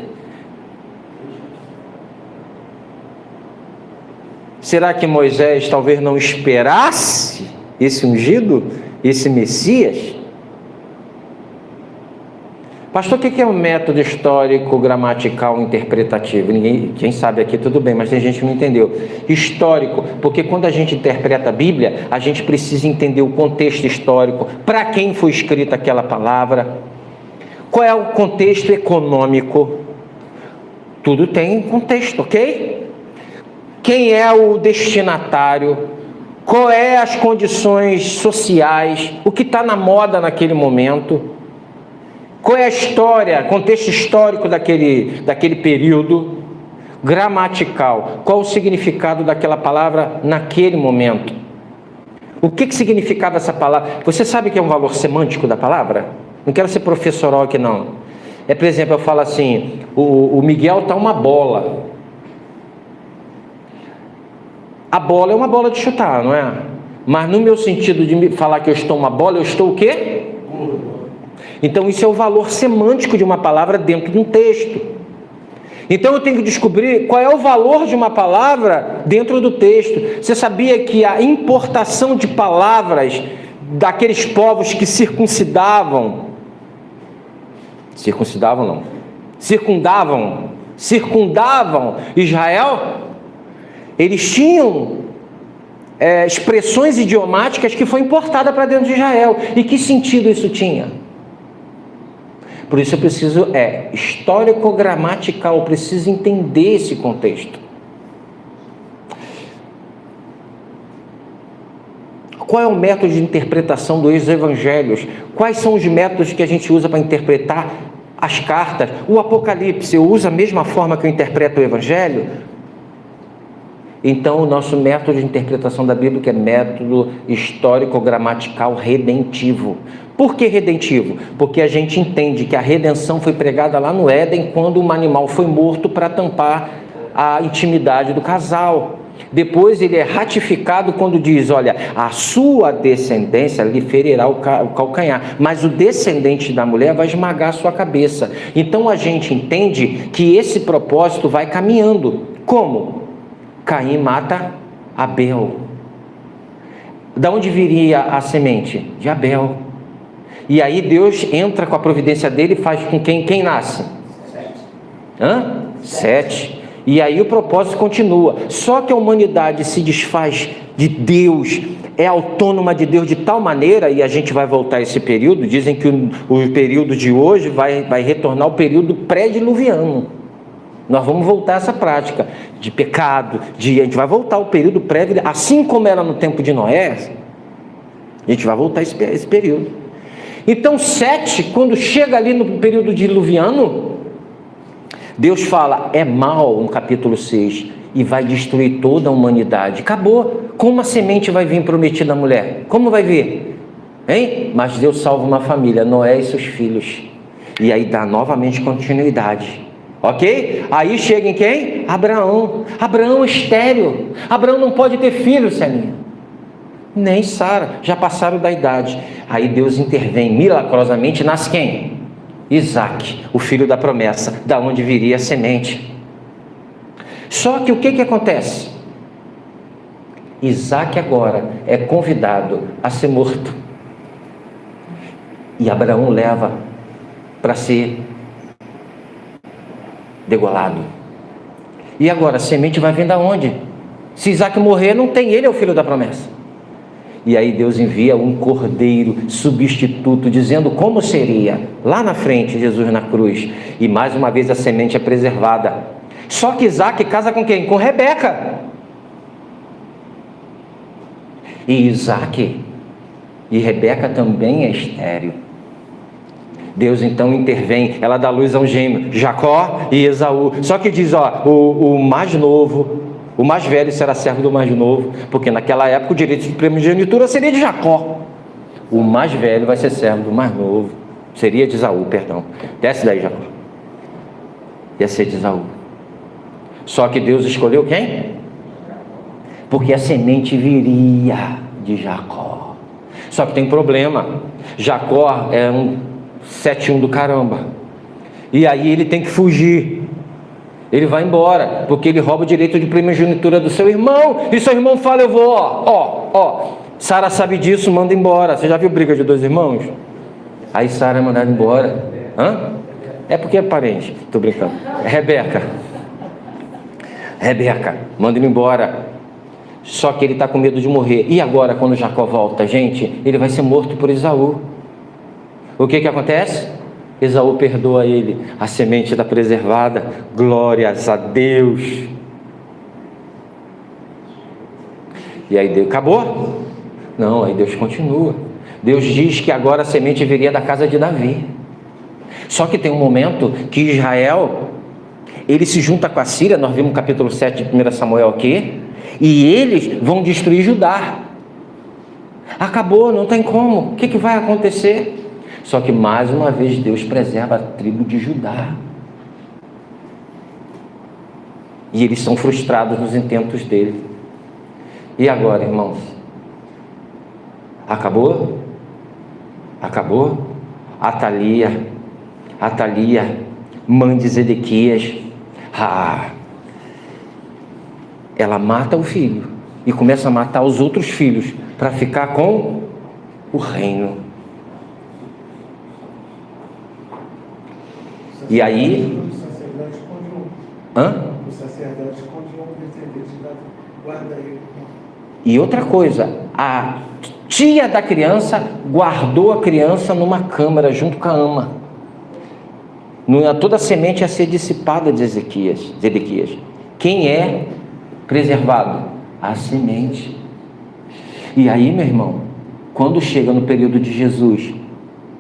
Será que Moisés talvez não esperasse esse ungido, esse Messias? Pastor, o que é um método histórico, gramatical, interpretativo? Quem sabe aqui tudo bem, mas tem gente que não entendeu. Histórico, porque quando a gente interpreta a Bíblia, a gente precisa entender o contexto histórico, para quem foi escrita aquela palavra, qual é o contexto econômico. Tudo tem contexto, ok? Quem é o destinatário? Qual é as condições sociais? O que está na moda naquele momento? Qual é a história, contexto histórico daquele período? Gramatical, qual o significado daquela palavra naquele momento? O que significava essa palavra? Você sabe que é um valor semântico da palavra? Não quero ser professoral aqui não. Por exemplo, eu falo assim, o Miguel está uma bola. A bola é uma bola de chutar, não é? Mas no meu sentido de falar que eu estou uma bola, eu estou o quê? Então isso é o valor semântico de uma palavra dentro de um texto. Então eu tenho que descobrir qual é o valor de uma palavra dentro do texto. Você sabia que a importação de palavras daqueles povos que circundavam Israel, eles tinham expressões idiomáticas que foi importada para dentro de Israel. E que sentido isso tinha? Por isso eu preciso, histórico-gramatical, eu preciso entender esse contexto. Qual é o método de interpretação dos evangelhos? Quais são os métodos que a gente usa para interpretar as cartas? O Apocalipse, eu uso a mesma forma que eu interpreto o evangelho? Então o nosso método de interpretação da Bíblia é método histórico-gramatical redentivo. Por que redentivo? Porque a gente entende que a redenção foi pregada lá no Éden, quando um animal foi morto para tampar a intimidade do casal. Depois ele é ratificado quando diz, olha, a sua descendência lhe ferirá o calcanhar, mas o descendente da mulher vai esmagar a sua cabeça. Então a gente entende que esse propósito vai caminhando. Como? Caim mata Abel. Da onde viria a semente? De Abel. E aí Deus entra com a providência dele e faz com quem nasce? Sete. E aí o propósito continua. Só que a humanidade se desfaz de Deus, é autônoma de Deus de tal maneira, e a gente vai voltar a esse período, dizem que o período de hoje vai retornar ao período pré-diluviano. Nós vamos voltar a essa prática de pecado, a gente vai voltar ao período pré-diluviano, assim como era no tempo de Noé, a gente vai voltar a esse período. Então Sete, quando chega ali no período diluviano, Deus fala, é mal, no capítulo 6, e vai destruir toda a humanidade. Acabou. Como a semente vai vir prometida à mulher? Como vai vir? Hein? Mas Deus salva uma família, Noé e seus filhos. E aí dá novamente continuidade. Ok? Aí chega em quem? Abraão. Abraão é estéril. Abraão não pode ter filho, Celinha. Nem Sara. Já passaram da idade. Aí Deus intervém milagrosamente. Nasce quem? Isaac, o filho da promessa, da onde viria a semente. Só que o que acontece? Isaac agora é convidado a ser morto. E Abraão leva para ser degolado. E agora, a semente vai vir da onde? Se Isaac morrer, não tem ele, é o filho da promessa. E aí Deus envia um cordeiro substituto, dizendo como seria. Lá na frente, Jesus na cruz. E mais uma vez a semente é preservada. Só que Isaac casa com quem? Com Rebeca. E Isaac e Rebeca também é estéril. Deus então intervém, ela dá luz a um gêmeo, Jacó e Esaú. Só que diz, o mais novo, o mais velho será servo do mais novo, porque naquela época o direito de primogenitura seria de Jacó. O mais velho vai ser servo do mais novo, seria de Esaú, perdão. Desce daí, Jacó. Ia ser de Esaú. Só que Deus escolheu quem? Porque a semente viria de Jacó. Só que tem um problema. Jacó é um 7-1 do caramba. E aí ele tem que fugir. Ele vai embora, porque ele rouba o direito de primogenitura do seu irmão. E seu irmão fala, eu vou, Sara sabe disso, manda embora. Você já viu briga de dois irmãos? Aí Sara é mandada embora. É porque é parente, tô brincando. É Rebeca, manda ele embora. Só que ele está com medo de morrer. E agora, quando Jacó volta, gente, ele vai ser morto por Esaú. O que acontece? Esaú perdoa ele. A semente está preservada. Glórias a Deus. E aí Deus acabou? Não, aí Deus continua. Deus diz que agora a semente viria da casa de Davi. Só que tem um momento que Israel, ele se junta com a Síria. Nós vimos no capítulo 7 de 1 Samuel aqui. E eles vão destruir Judá. Acabou, não tem como. O que vai acontecer? Só que mais uma vez Deus preserva a tribo de Judá. E eles são frustrados nos intentos dele. E agora, irmãos? Acabou? Acabou? Atalia, mãe de Zedequias, ela mata o filho e começa a matar os outros filhos para ficar com o reino. E aí o sacerdote continuou guarda ele. E outra coisa, a tia da criança guardou a criança numa câmara junto com a ama. Toda a semente ia ser dissipada de Zedequias. Quem é preservado? A semente. E aí, meu irmão, quando chega no período de Jesus,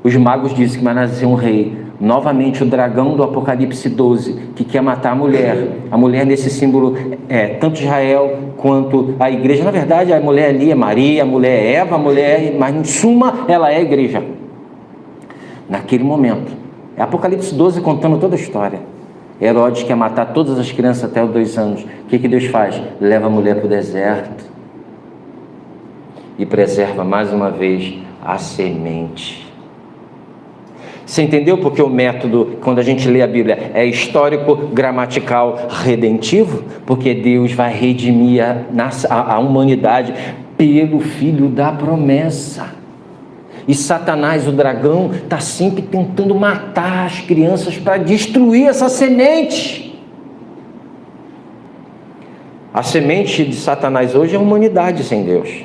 os magos dizem que vai nascer um rei. Novamente o dragão do Apocalipse 12, que quer matar a mulher. A mulher nesse símbolo tanto Israel quanto a igreja. Na verdade, a mulher ali é Maria, a mulher é Eva, mas em suma ela é a igreja. Naquele momento, é Apocalipse 12 contando toda a história. Herodes quer matar todas as crianças até os 2 anos. O que Deus faz? Leva a mulher para o deserto e preserva mais uma vez a semente. Você entendeu porque o método, quando a gente lê a Bíblia, é histórico, gramatical, redentivo? Porque Deus vai redimir a humanidade pelo filho da promessa. E Satanás, o dragão, está sempre tentando matar as crianças para destruir essa semente. A semente de Satanás hoje é a humanidade sem Deus.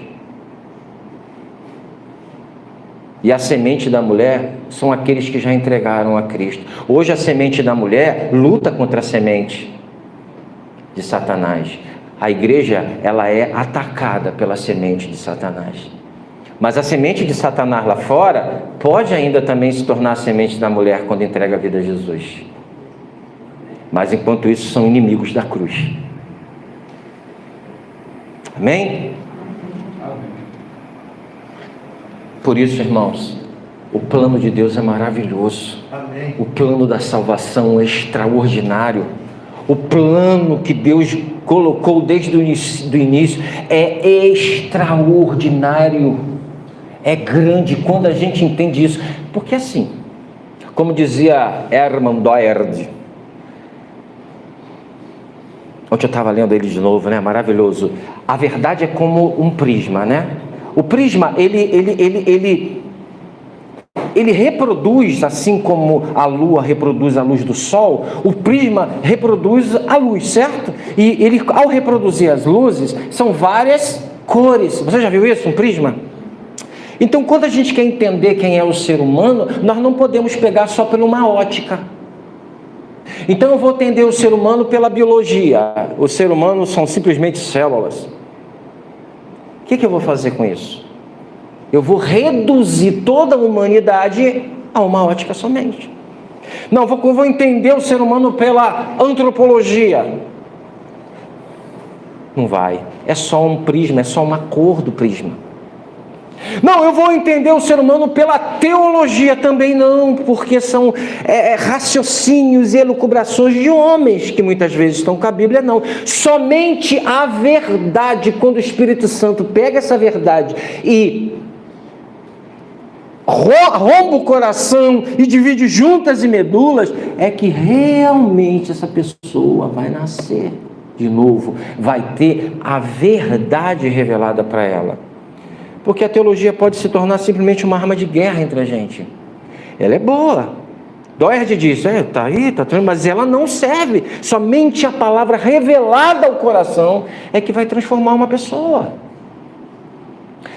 E a semente da mulher são aqueles que já entregaram a Cristo. Hoje a semente da mulher luta contra a semente de Satanás. A igreja, ela é atacada pela semente de Satanás. Mas a semente de Satanás lá fora pode ainda também se tornar a semente da mulher quando entrega a vida a Jesus. Mas enquanto isso são inimigos da cruz. Amém? Por isso, irmãos, o plano de Deus é maravilhoso. Amém. O plano da salvação é extraordinário. O plano que Deus colocou desde o início é extraordinário. É grande quando a gente entende isso. Porque assim, como dizia Herman Doerd, ontem eu estava lendo ele de novo, né? Maravilhoso. A verdade é como um prisma, né? O prisma, ele reproduz, assim como a lua reproduz a luz do sol, o prisma reproduz a luz, certo? E ele, ao reproduzir as luzes, são várias cores. Você já viu isso, um prisma? Então, quando a gente quer entender quem é o ser humano, nós não podemos pegar só por uma ótica. Então, eu vou entender o ser humano pela biologia. O ser humano são simplesmente células. O que eu vou fazer com isso? Eu vou reduzir toda a humanidade a uma ótica somente. Não, eu vou entender o ser humano pela antropologia. Não vai. É só um prisma, é só uma cor do prisma. Não, eu vou entender o ser humano pela teologia, também não, porque são raciocínios e elucubrações de homens que muitas vezes estão com a Bíblia, não. Somente a verdade, quando o Espírito Santo pega essa verdade e rompe o coração e divide juntas e medulas, é que realmente essa pessoa vai nascer de novo, vai ter a verdade revelada para ela. Porque a teologia pode se tornar simplesmente uma arma de guerra entre a gente. Ela é boa. Doerd diz, tá aí, tá tranquilo, mas ela não serve. Somente a palavra revelada ao coração é que vai transformar uma pessoa.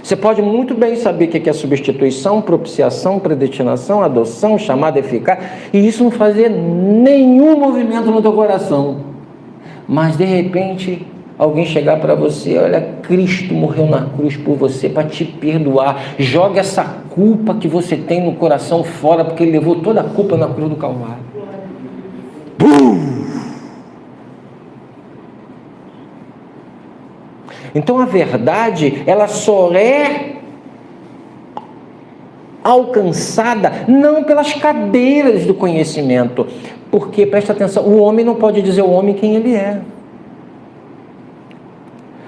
Você pode muito bem saber o que é substituição, propiciação, predestinação, adoção, chamada eficaz, e isso não fazer nenhum movimento no teu coração. Mas de repente alguém chegar para você, olha, Cristo morreu na cruz por você para te perdoar. Joga essa culpa que você tem no coração fora, porque Ele levou toda a culpa na cruz do Calvário. Então a verdade, ela só é alcançada não pelas cadeiras do conhecimento, porque, presta atenção, o homem não pode dizer ao homem quem ele é.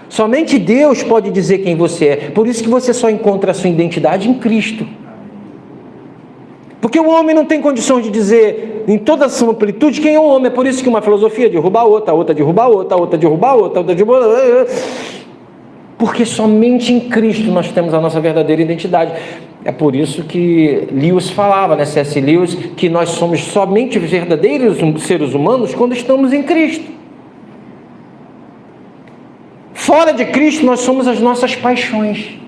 Somente Deus pode dizer quem você é. Por isso que você só encontra a sua identidade em Cristo. Porque o homem não tem condições de dizer em toda a sua amplitude quem é o homem. É por isso que uma filosofia derruba a outra, outra derruba a outra, outra derruba a outra, outra derruba a outra. Porque somente em Cristo nós temos a nossa verdadeira identidade. É por isso que Lewis falava, né, C.S. Lewis, que nós somos somente verdadeiros seres humanos quando estamos em Cristo. Fora de Cristo, nós somos as nossas paixões.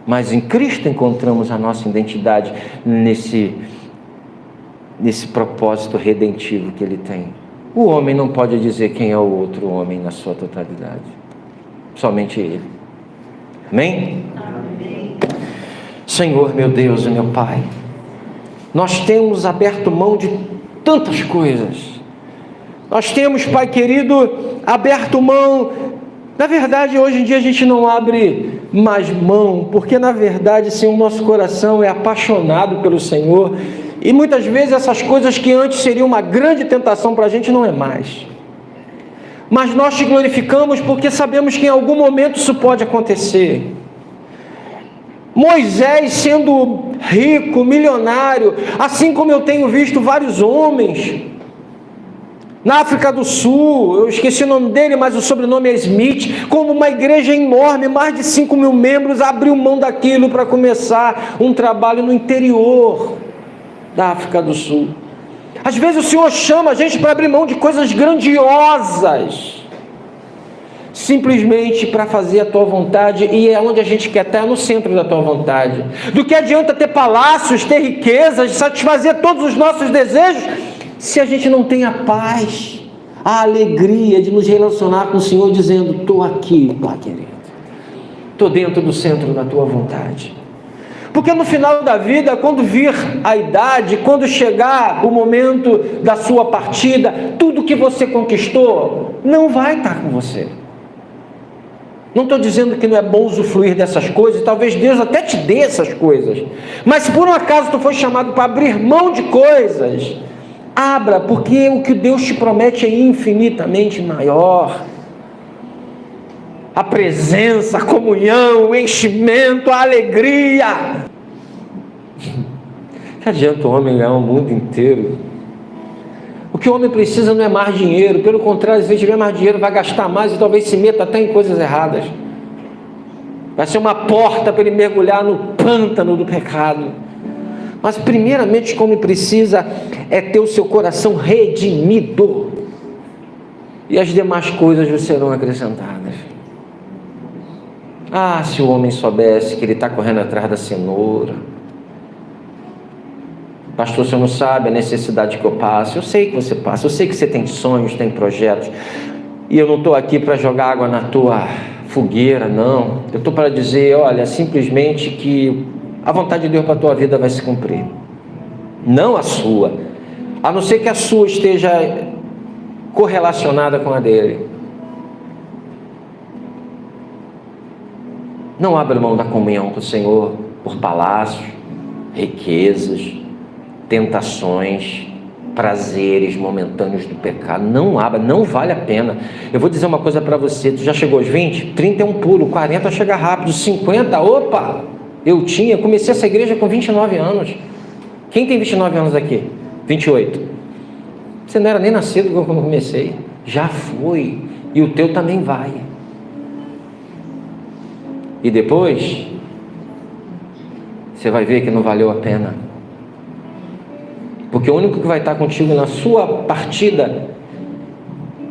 Mas em Cristo encontramos a nossa identidade nesse propósito redentivo que Ele tem. O homem não pode dizer quem é o outro homem na sua totalidade. Somente Ele. Amém? Amém. Senhor, meu Deus e meu Pai, nós temos aberto mão de tantas coisas. Nós temos, Pai querido, aberto mão. Na verdade, hoje em dia a gente não abre mais mão, porque na verdade, Senhor, o nosso coração é apaixonado pelo Senhor, e muitas vezes essas coisas que antes seriam uma grande tentação para a gente não é mais. Mas nós te glorificamos porque sabemos que em algum momento isso pode acontecer. Moisés sendo rico, milionário, assim como eu tenho visto vários homens Na África do Sul, eu esqueci o nome dele, mas o sobrenome é Smith, como uma igreja enorme, mais de 5.000 membros, abriu mão daquilo para começar um trabalho no interior da África do Sul. Às vezes o Senhor chama a gente para abrir mão de coisas grandiosas, simplesmente para fazer a tua vontade, e é onde a gente quer estar, no centro da tua vontade. Do que adianta ter palácios, ter riquezas, satisfazer todos os nossos desejos, se a gente não tem a paz, a alegria de nos relacionar com o Senhor, dizendo: estou aqui, Pai querido, estou dentro do centro da tua vontade. Porque no final da vida, quando vir a idade, quando chegar o momento da sua partida, tudo que você conquistou não vai estar com você. Não estou dizendo que não é bom usufruir dessas coisas, talvez Deus até te dê essas coisas, mas se por um acaso tu foi chamado para abrir mão de coisas, abra, porque o que Deus te promete é infinitamente maior. A presença, a comunhão, o enchimento, a alegria. Que adianta o homem ganhar o mundo inteiro? O que o homem precisa não é mais dinheiro, pelo contrário, se ele tiver mais dinheiro, vai gastar mais e talvez se meta até em coisas erradas. Vai ser uma porta para ele mergulhar no pântano do pecado. Mas primeiramente o que o homem precisa é ter o seu coração redimido, e as demais coisas lhe serão acrescentadas. Ah, se o homem soubesse que ele está correndo atrás da cenoura. Pastor, você não sabe a necessidade que eu passo. Eu sei que você passa, eu sei que você tem sonhos, tem projetos, e eu não estou aqui para jogar água na tua fogueira, não. Eu estou para dizer, olha, simplesmente que a vontade de Deus para a tua vida vai se cumprir, não a sua, a não ser que a sua esteja correlacionada com a dele. Não abra mão da comunhão com o Senhor por palácios, riquezas, tentações, prazeres momentâneos do pecado. Não abra, não vale a pena. Eu vou dizer uma coisa para você: tu já chegou aos 20? 30 é um pulo, 40 chega rápido, 50, opa! Comecei essa igreja com 29 anos. Quem tem 29 anos aqui? 28. Você não era nem nascido quando eu comecei. Já foi. E o teu também vai. E depois, você vai ver que não valeu a pena. Porque o único que vai estar contigo na sua partida,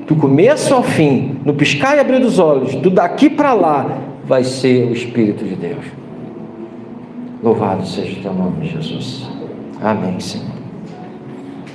do começo ao fim, no piscar e abrir dos olhos, do daqui para lá, vai ser o Espírito de Deus. Louvado seja o teu nome, Jesus. Amém, Senhor.